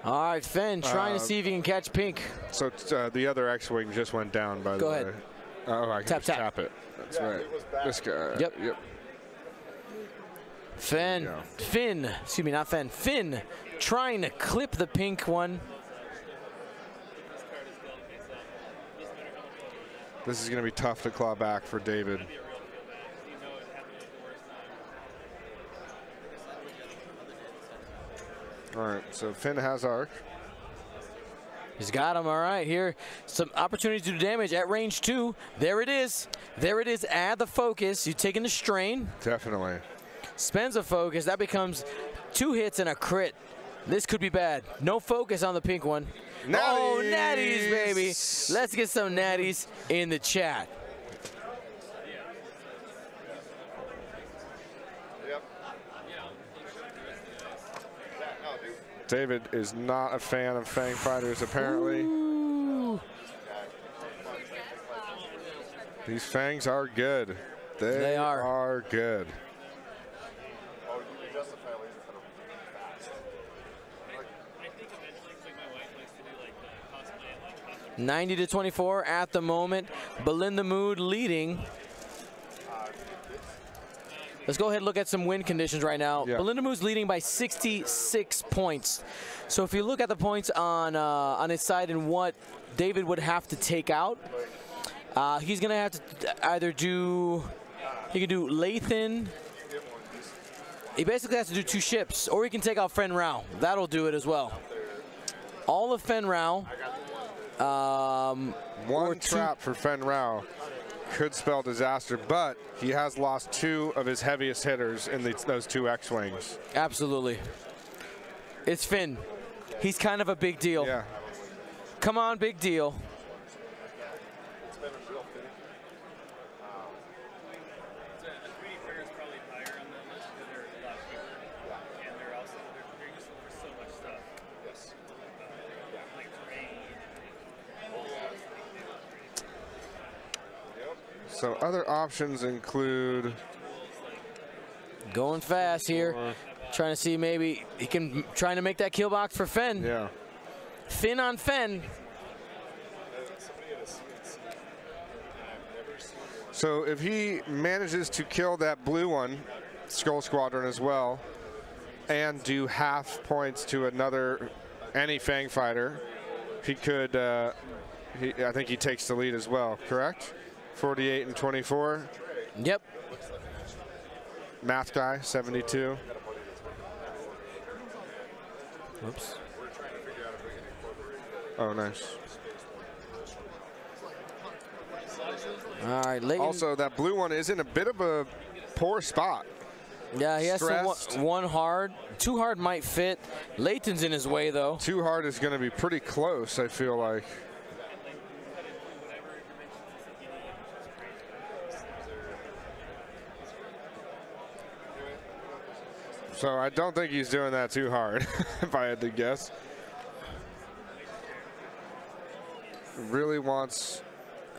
A: All right, Finn trying to see if he can catch pink.
B: So the other X-Wing just went down, by the way.
A: Go ahead.
B: Oh, I can just tap it. That's right. This guy.
A: Yep.
B: Yep.
A: Finn, excuse me, not Finn. Finn trying to clip the pink one.
B: This is going to be tough to claw back for David. All right, so Finn has arc.
A: He's got him. All right, here, some opportunities to do damage at range 2. There it is. There it is. Add the focus. You're taking the strain.
B: Definitely.
A: Spends a focus. That becomes 2 hits and a crit. This could be bad. No focus on the pink one.
B: Natties.
A: Oh, natties, baby. Let's get some natties in the chat.
B: David is not a fan of Fang Fighters, apparently.
A: Ooh.
B: These Fangs are good. They are good.
A: 90-24 at the moment. Lindamood leading. Let's go ahead and look at some win conditions right now.
B: Yeah.
A: Lindamood's leading by 66 points. So if you look at the points on his side and what David would have to take out, he's going to have to either do, he can do Lathan. He basically has to do 2 ships, or he can take out Vierow. That'll do it as well. All of Vierow.
B: One trap for Vierow could spell disaster, but he has lost 2 of his heaviest hitters in those 2 X-Wings.
A: Absolutely. It's Finn. He's kind of a big deal.
B: Yeah.
A: Come on, big deal.
B: So other options include
A: going fast here, trying to see maybe he can trying to make that kill box for Finn.
B: Yeah.
A: Finn on Finn.
B: So if he manages to kill that blue one, Skull Squadron as well, and do half points to any Fang fighter, he could. I think he takes the lead as well. Correct? 48 and 24.
A: Yep.
B: Math guy, 72.
A: Whoops.
B: Oh, nice.
A: All right, Layton.
B: Also, that blue one is in a bit of a poor spot.
A: Yeah, he has
B: Stressed.
A: one hard. 2 hard might fit. Layton's in his way, though.
B: 2 hard is going to be pretty close, I feel like. So I don't think he's doing that too hard, if I had to guess. Really wants...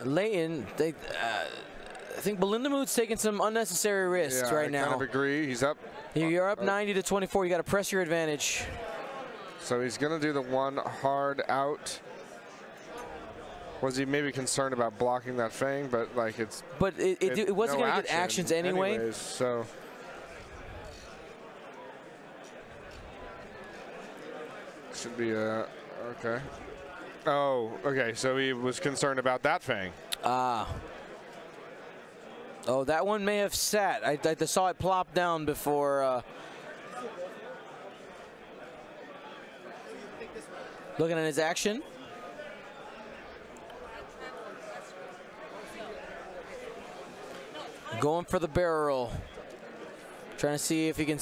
A: Layton, I think Lindamood's taking some unnecessary risks right now.
B: I kind of agree. He's up.
A: You're up 90-24. You got to press your advantage.
B: So he's going to do the 1 hard out. Was he maybe concerned about blocking that Fang? But like it
A: wasn't
B: no
A: going to get actions anyway.
B: Anyways, so. Should be okay. Oh, okay. So he was concerned about that Fang.
A: Oh, that one may have sat. I saw it plop down before. Looking at his action. Going for the barrel. Trying to see if he can.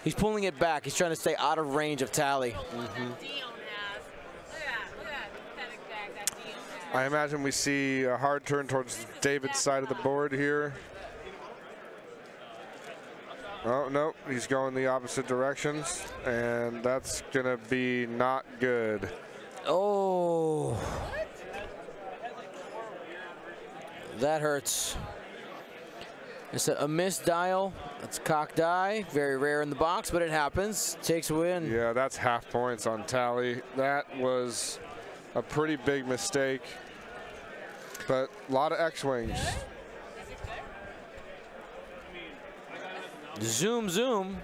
A: He's pulling it back. He's trying to stay out of range of Tally.
B: I imagine we see a hard turn towards David's side of the board here. Oh, no, he's going the opposite directions, and that's going to be not good.
A: Oh. That hurts. It's a missed dial. It's cock die. Very rare in the box, but it happens. Takes a win.
B: Yeah, that's half points on Tally. That was a pretty big mistake, but a lot of X-Wings.
A: Zoom, zoom.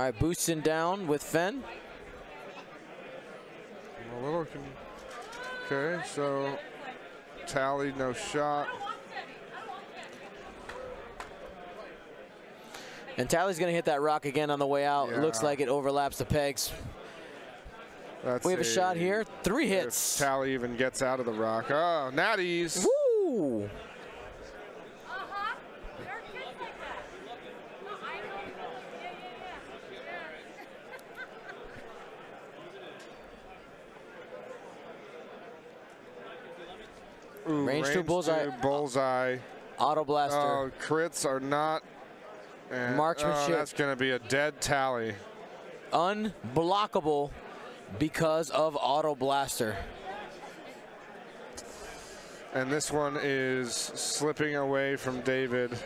A: right, boosting down with Fenn.
B: A little. Okay, so Tally, no shot.
A: And Tally's going to hit that rock again on the way out.
B: Yeah.
A: Looks like it overlaps the pegs. We have a shot here. 3 hits.
B: If Tally even gets out of the rock. Oh, natties.
A: Woo!
B: Ooh,
A: Range 2 bullseye.
B: Bullseye.
A: Auto blaster.
B: Oh, crits are not. And,
A: Marksmanship.
B: Oh, that's going to be a dead Tally.
A: Unblockable because of auto blaster.
B: And this one is slipping away from David.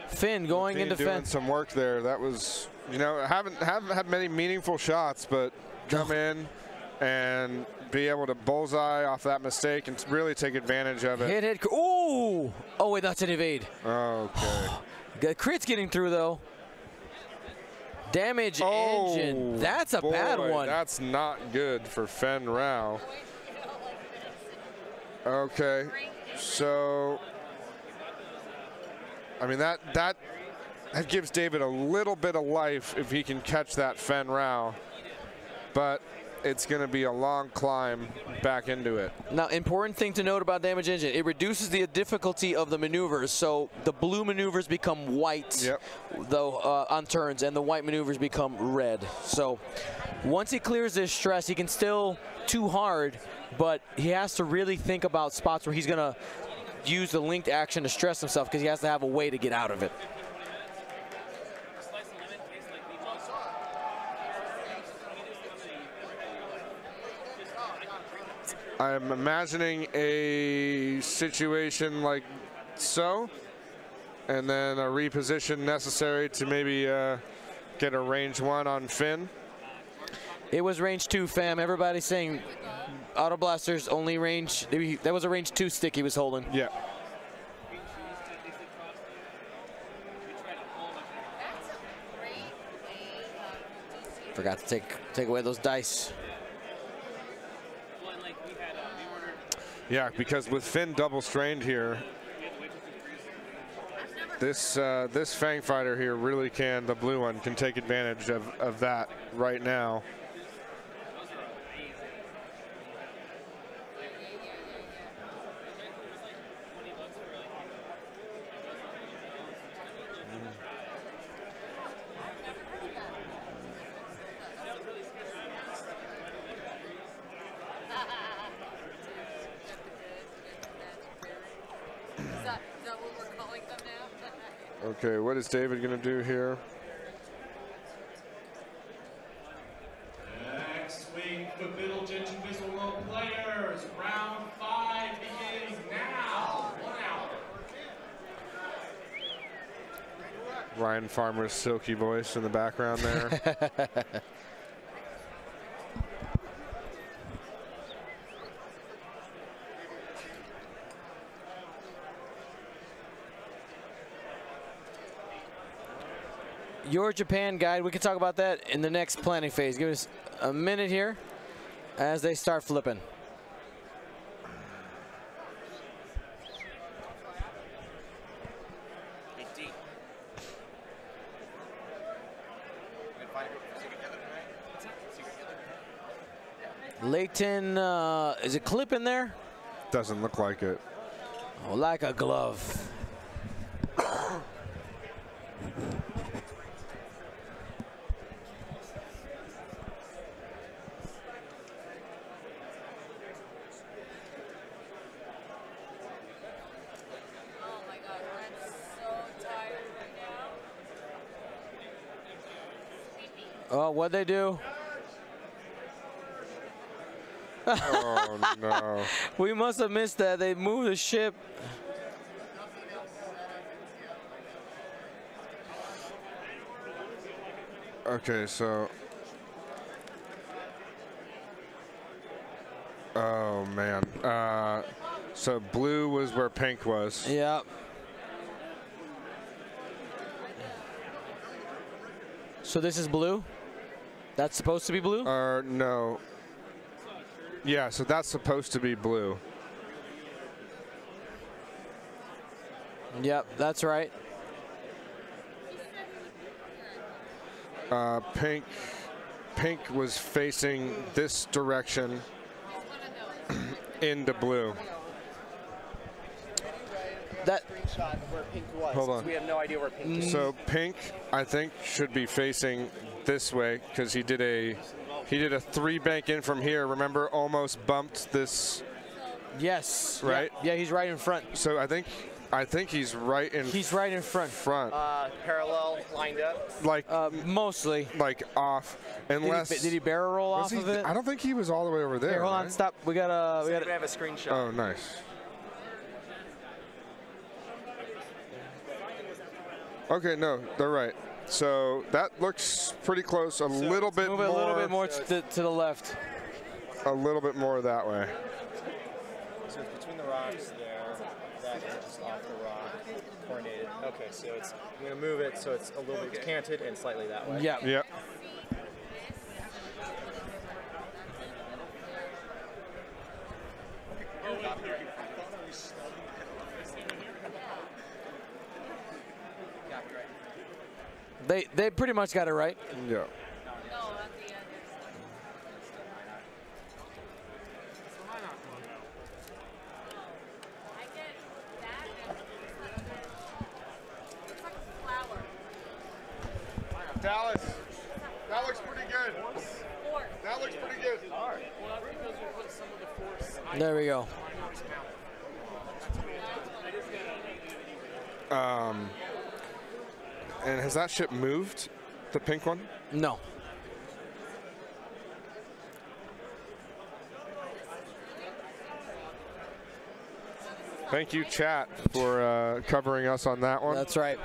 A: Finn going into
B: doing
A: Finn.
B: some work there. That was, you know, haven't had many meaningful shots, but come in and be able to bullseye off that mistake and really take advantage of it.
A: Hit. Ooh! Oh, wait, that's an evade.
B: Okay.
A: Crit's getting through, though. Damage engine. That's a bad one.
B: That's not good for Fenn Rao. Okay, so I mean that gives David a little bit of life if he can catch that Fenn Rao, but it's going to be a long climb back into it.
A: Now, important thing to note about damage engine, it reduces the difficulty of the maneuvers. So the blue maneuvers become white,
B: yep,
A: though on turns, and the white maneuvers become red. So once he clears this stress, he can still too hard, but he has to really think about spots where he's going to use the linked action to stress himself because he has to have a way to get out of it.
B: I'm imagining a situation like so, and then a reposition necessary to maybe get a range 1 on Finn.
A: It was range 2, fam. Everybody's saying auto blasters only range. That was a range 2 stick he was holding.
B: Yeah.
A: Forgot to take away those dice.
B: Yeah, because with Finn double strained here, this Fang fighter here really can, the blue one, can take advantage of that right now. Okay, what is David going to do here?
F: Next week, the Middleton Invisible players. Round 5 begins now. 1 hour.
B: Ryan Farmer's silky voice in the background there.
A: Your Japan guide, we can talk about that in the next planning phase. Give us a minute here as they start flipping. Leighton, is it clip in there?
B: Doesn't look like it.
A: Oh, like a glove. Oh, what'd they do?
B: Oh, no.
A: We must have missed that. They moved the ship.
B: Okay, so. Oh, man. So blue was where pink was.
A: Yeah. So this is blue? That's supposed to be blue?
B: No. Yeah, so that's supposed to be blue.
A: Yep, that's right.
B: Pink was facing this direction into blue.
A: That
C: Screenshot of where pink was.
B: Hold on.
C: We have no idea where pink is.
B: So pink, I think, should be facing this way because he did a 3-bank in from here. Remember, almost bumped this.
A: yes.
B: Right?
A: Yeah, he's right in front.
B: So I think he's right in.
A: He's right in front.
C: Parallel, lined up.
B: Like
A: Mostly.
B: like off, unless
A: Did he barrel roll
B: was
A: off
B: he-
A: of it?
B: I don't think he was all the way over there.
A: Here, hold on,
B: right?
A: stop. We gotta.
C: have a screenshot.
B: Oh, nice. Okay, no, they're right. So that looks pretty close. A little bit
A: Move
B: more.
A: it a little bit more to the left.
B: A little bit more that way.
G: So it's between the rocks there. That is just off the rock, coordinated. Okay, so it's I'm gonna move it so it's a little bit canted and slightly that way.
A: Yeah.
B: Yep.
A: They pretty much got it right.
B: Yeah.
D: No, at the end. I get that and it's like a flower.
B: Dallas, that looks pretty good.
D: Or
B: That looks pretty good.
A: There we go.
B: And has that ship moved? The pink one?
A: No.
B: Thank you, chat, for covering us on that one.
A: That's right.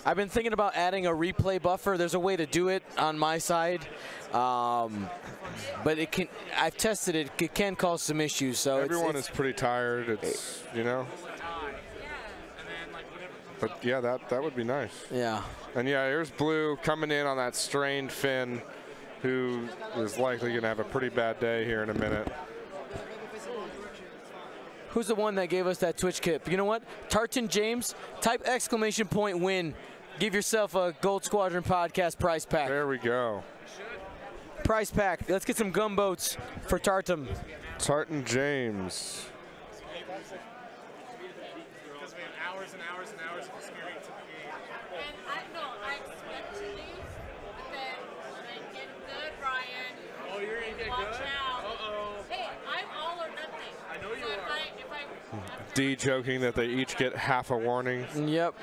A: I've been thinking about adding a replay buffer. There's a way to do it on my side, but it can. I've tested it. It can cause some issues. So
B: Everyone is pretty tired. It's But yeah, that would be nice.
A: Yeah.
B: And yeah, here's Blue coming in on that strained fin, who is likely going to have a pretty bad day here in a minute.
A: Who's the one that gave us that Twitch kip? You know what? Tartan James, type !win. Give yourself a Gold Squadron podcast prize pack.
B: There we go.
A: Prize pack. Let's get some gumboats for Tartan.
B: Tartan James.
E: Because we have hours and hours and hours of experience in the game.
D: and I expect to lose, but then when I get good, Brian,
E: Oh, you're gonna get
D: watch
E: good?
D: out.
E: Uh-oh.
D: Hey, I'm all or nothing.
E: I know you
D: so
E: are.
D: if I
B: D joking that they each get half a warning.
A: Yep.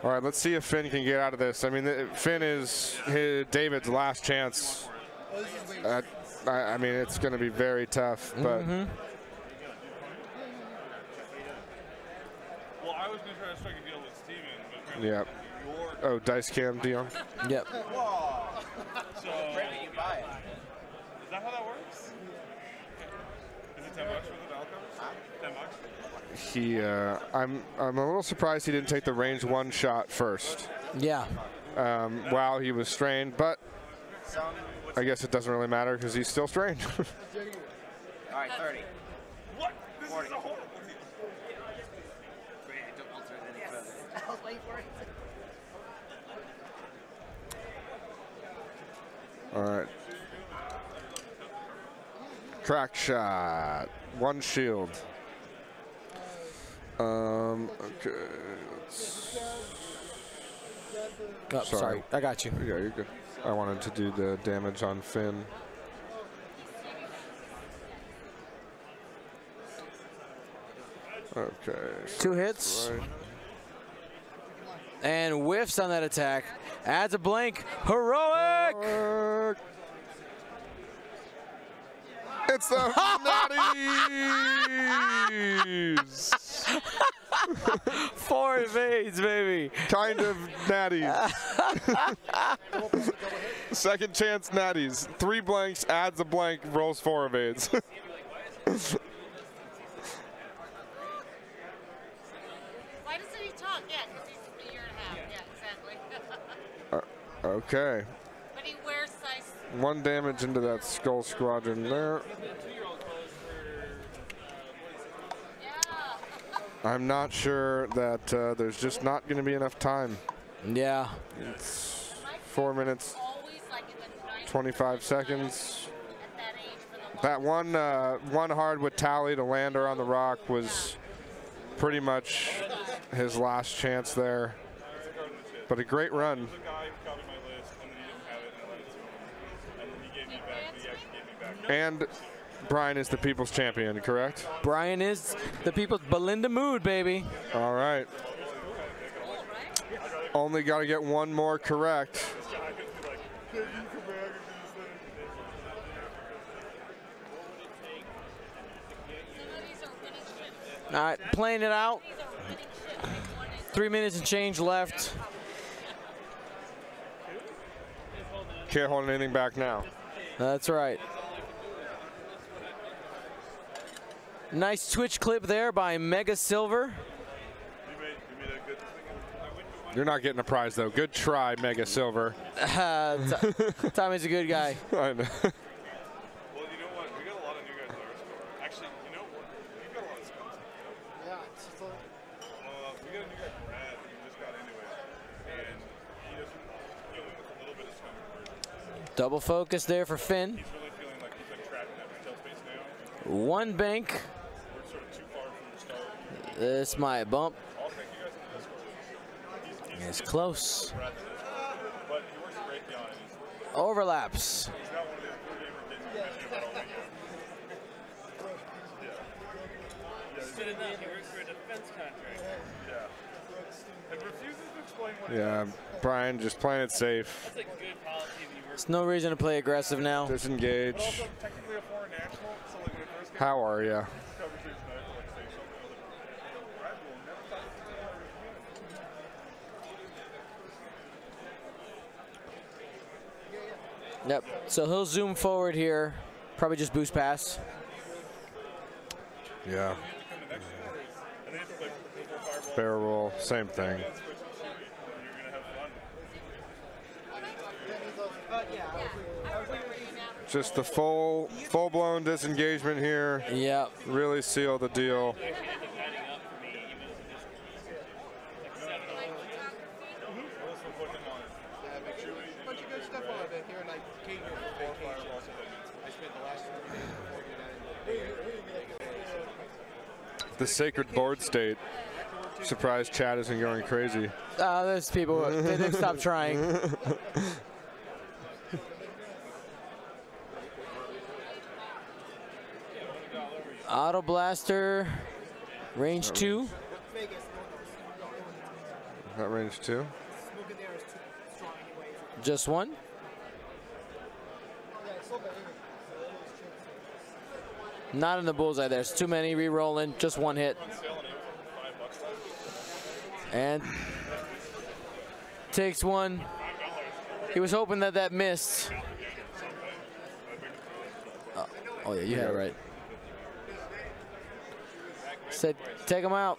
B: All right, let's see if Finn can get out of this. I mean, Finn is David's last chance. I mean, it's going to be very tough, but
E: Well, I was going to try to strike a deal with Steven, but
B: yeah. Oh, dice cam, Dion.
A: Yep.
E: so.
G: You buy it.
E: Is that how that works? Is it $10 for the Valco? $10?
B: I'm a little surprised he didn't take the range 1 shot first.
A: Yeah.
B: While he was strained, but I guess it doesn't really matter because he's still strained.
G: All right, 30.
E: What? This is a horrible deal.
G: Don't alter it any further.
C: I'll wait for it.
B: All right. Crack shot. 1 shield. Okay.
A: Oh, sorry. I got you.
B: Yeah, you're good. I wanted to do the damage on Finn. Okay.
A: 2 hits.
B: Right.
A: And whiffs on that attack. Adds a blank. Heroic!
B: It's the Natties!
A: 4 evades, baby.
B: Kind of natties. Second chance natties. 3 blanks, adds a blank, rolls 4 evades.
D: Why doesn't he talk? Yeah, because he's a year and a half. Yeah, exactly.
B: Okay.
D: But he wears size.
B: 1 damage into that skull squadron there.
D: Yeah.
B: I'm not sure that there's just not going to be enough time.
A: Yeah.
B: It's 4 minutes,
D: Always like in the
B: 25 seconds.
D: at that age for the
B: That one hardwood tally to land her on the rock was pretty much his last chance there. But a great run. And Brian is the people's champion, correct?
A: Brian is the people's Lindamood, baby.
B: All right. Only got to get 1 more correct.
A: All right, playing it out. 3 minutes and change left.
B: Can't hold anything back now.
A: That's right. Nice Twitch clip there by Mega Silver.
B: You're not getting a prize, though. Good try, Mega Silver.
A: Tommy's a good guy.
B: I know.
F: Well, you know what? We got a lot of new guys on our score. Actually, you know what? We've got a lot of scouts.
C: Yeah, it's just like,
F: We got a new guy, Brad, who just got into it. And he doesn't, he only wants a little bit of stomach.
A: Double focus there for Finn.
F: He's really feeling like he's like trapped in that retail space now.
A: 1 bank.
F: We're sort of too far from the start.
A: This might bump.
F: I'll take you guys into this score.
A: It's close.
F: Brad, but he works great beyond it.
A: Overlaps.
F: He's not one of those blue gamer kids who mention about all weekend.
E: Instead of that, he works for a defense contractor.
F: Yeah. And refuses to explain what
B: Yeah, Brian just playing it safe.
E: That's a good policy if you work.
A: There's no reason to play aggressive now.
B: Disengage.
F: also technically a foreign national, so like when it first
B: How are ya?
F: coverage is tonight for like say something like Brad will never talk to
A: Yep. So he'll zoom forward here. Probably just boost pass.
B: Yeah.
F: and then it's like fireball
B: Barrel roll, same thing.
F: switch and shoot, and you're gonna have fun.
B: Just the full-blown disengagement here.
A: Yep.
B: Really seal the deal.
C: a bunch of good stuff on it here, and I came here for vacation. I spent the last 3 days before that.
B: The sacred board state. Surprised Chad isn't going crazy.
A: There's people, they've stopped trying. Auto Blaster, range 2.
B: That range 2.
A: Just 1. Not in the bullseye. There's too many re-rolling. Just 1 hit. And takes 1. He was hoping that that missed. Oh yeah, you had it right. Said, take him out.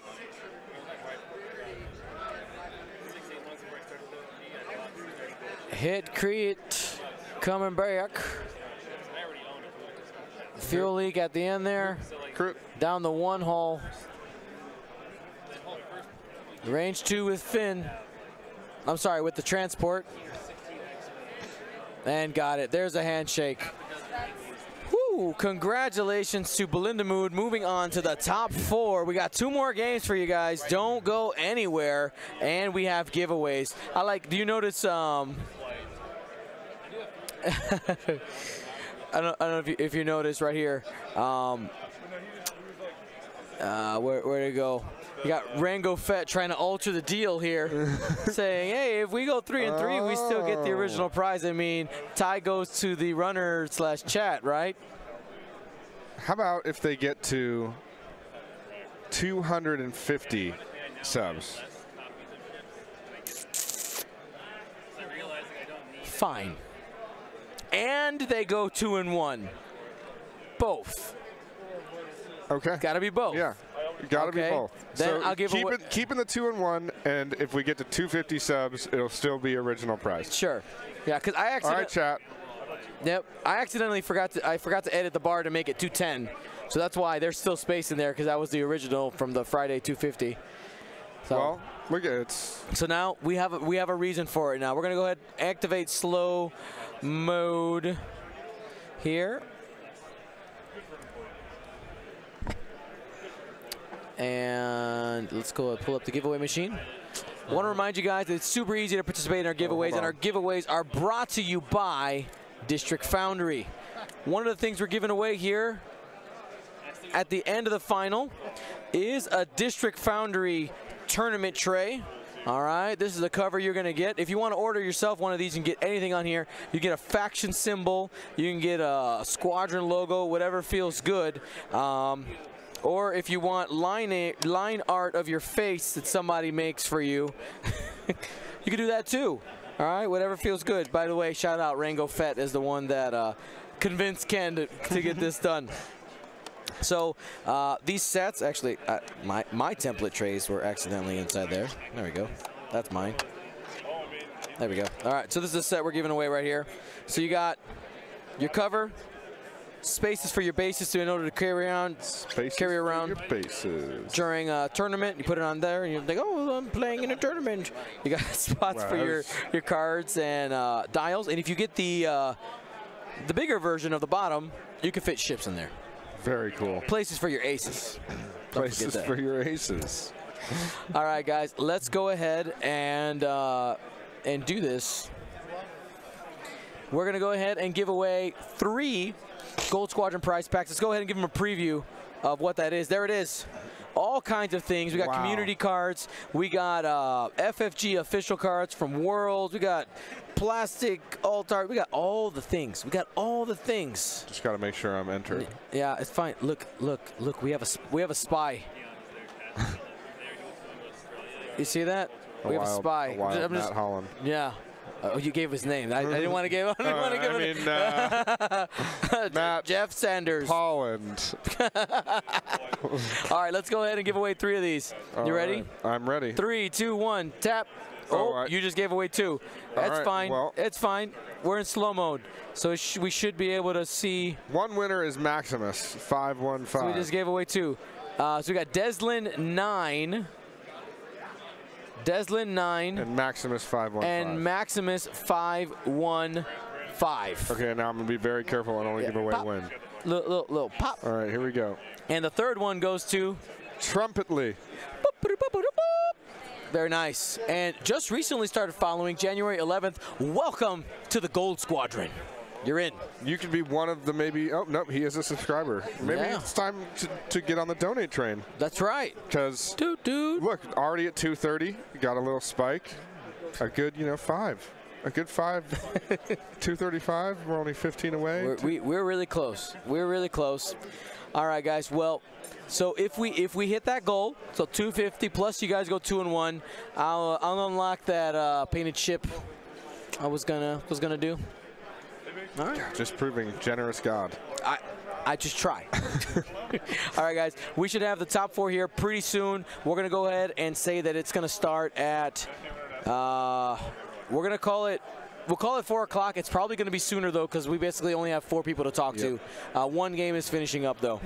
A: Hit Crete coming back. Fuel leak at the end there. Down the 1 hole. Range 2 with Finn. I'm sorry, with the transport. And got it. There's a handshake. Woo, congratulations to Lindamood. Moving on to the top 4. We got 2 more games for you guys. Don't go anywhere. And we have giveaways. Do you notice, I don't know if you notice right here. Where'd it go? You got Rango Fett trying to alter the deal here, saying, hey, if we go 3 and 3, we still get the original prize. I mean, tie goes to the runner/chat, right?
B: How about if they get to 250 subs.
A: Fine. And they go 2 and 1. Both.
B: Okay.
A: Got to be both.
B: Yeah. Got to
A: Okay.
B: be both.
A: Then
B: so
A: I'll give away.
B: keeping the 2 and 1, and if we get to 250 subs, it'll still be original price.
A: Sure. Yeah, because I
B: All right, chat.
A: Yep. I accidentally forgot to edit the bar to make it 210. So that's why there's still space in there, because that was the original from the Friday 250. So,
B: Well, look at it.
A: so now we have a reason for it. Now we're gonna go ahead and activate slow mode here. And let's go pull up the giveaway machine. I want to remind you guys that it's super easy to participate in our giveaways, and our giveaways are brought to you by District Foundry. One of the things we're giving away here at the end of the final is a District Foundry tournament tray. All right, this is the cover you're going to get. If you want to order yourself one of these, you can get anything on here. You get a faction symbol, you can get a squadron logo, whatever feels good. Or if you want line art of your face that somebody makes for you, you can do that too. All right, whatever feels good. By the way, shout out Rango Fett is the one that convinced Ken to get this done. So these sets, actually, my template trays were accidentally inside there. There we go. That's mine. There we go. All right, so this is a set we're giving away right here. So you got your cover, spaces for your bases in order to carry around
B: Your bases.
A: during a tournament. You put it on there, and you're like, oh, I'm playing in a tournament. You got spots for your cards and dials. And if you get the bigger version of the bottom, you can fit ships in there.
B: Very cool.
A: Places for your aces. Don't forget
B: Places
A: that.
B: for your aces.
A: All right, guys, let's go ahead and do this. We're going to go ahead and give away 3 Gold Squadron prize packs. Let's go ahead and give them a preview of what that is. There it is. All kinds of things. We got community cards. We got FFG official cards from Worlds. We got plastic altar. We got all the things. We got all the things.
B: Just got to make sure I'm entered.
A: Yeah, it's fine. Look. We have a spy. You see that? We have a spy.
B: A wild Matt Holland.
A: Yeah. Oh, you gave his name. I didn't want to give.
B: Matt
A: Jeff Sanders.
B: Holland.
A: All right, let's go ahead and give away 3 of these. You ready?
B: Right. I'm ready.
A: 3, 2, 1. Tap. Oh, you just gave away 2. That's
B: right,
A: fine.
B: well.
A: It's fine. We're in slow mode, so we should be able to see.
B: One winner is Maximus, 515.
A: So we just gave away 2. So we got Deslin 9. Deslin 9.
B: And Maximus 515.
A: And Maximus 515.
B: Okay, now I'm going to be very careful and only give away
A: pop.
B: win.
A: Little pop.
B: All right, here we go.
A: And the third one goes to
B: Trumpetly.
A: Very nice. And just recently started following, January 11th. Welcome to the Gold Squadron. You're in. You
B: could be one of the maybe. Oh, no, he is a subscriber. Maybe it's time to get on the donate train.
A: That's right.
B: Because, look, already at 230, got a little spike. A good, 5. A good 5. 235. We're only 15 away.
A: We're really close. We're really close. All right, guys. Well, so if we hit that goal, so 250 plus you guys go 2 and 1, I'll unlock that painted ship I was gonna do. All right.
B: Just proving generous God.
A: I just try. All right, guys. We should have the top 4 here pretty soon. We're going to go ahead and say that it's going to start at, we're going to call it, we'll call it 4 o'clock. It's probably going to be sooner, though, because we basically only have 4 people to talk to. 1 game is finishing up, though.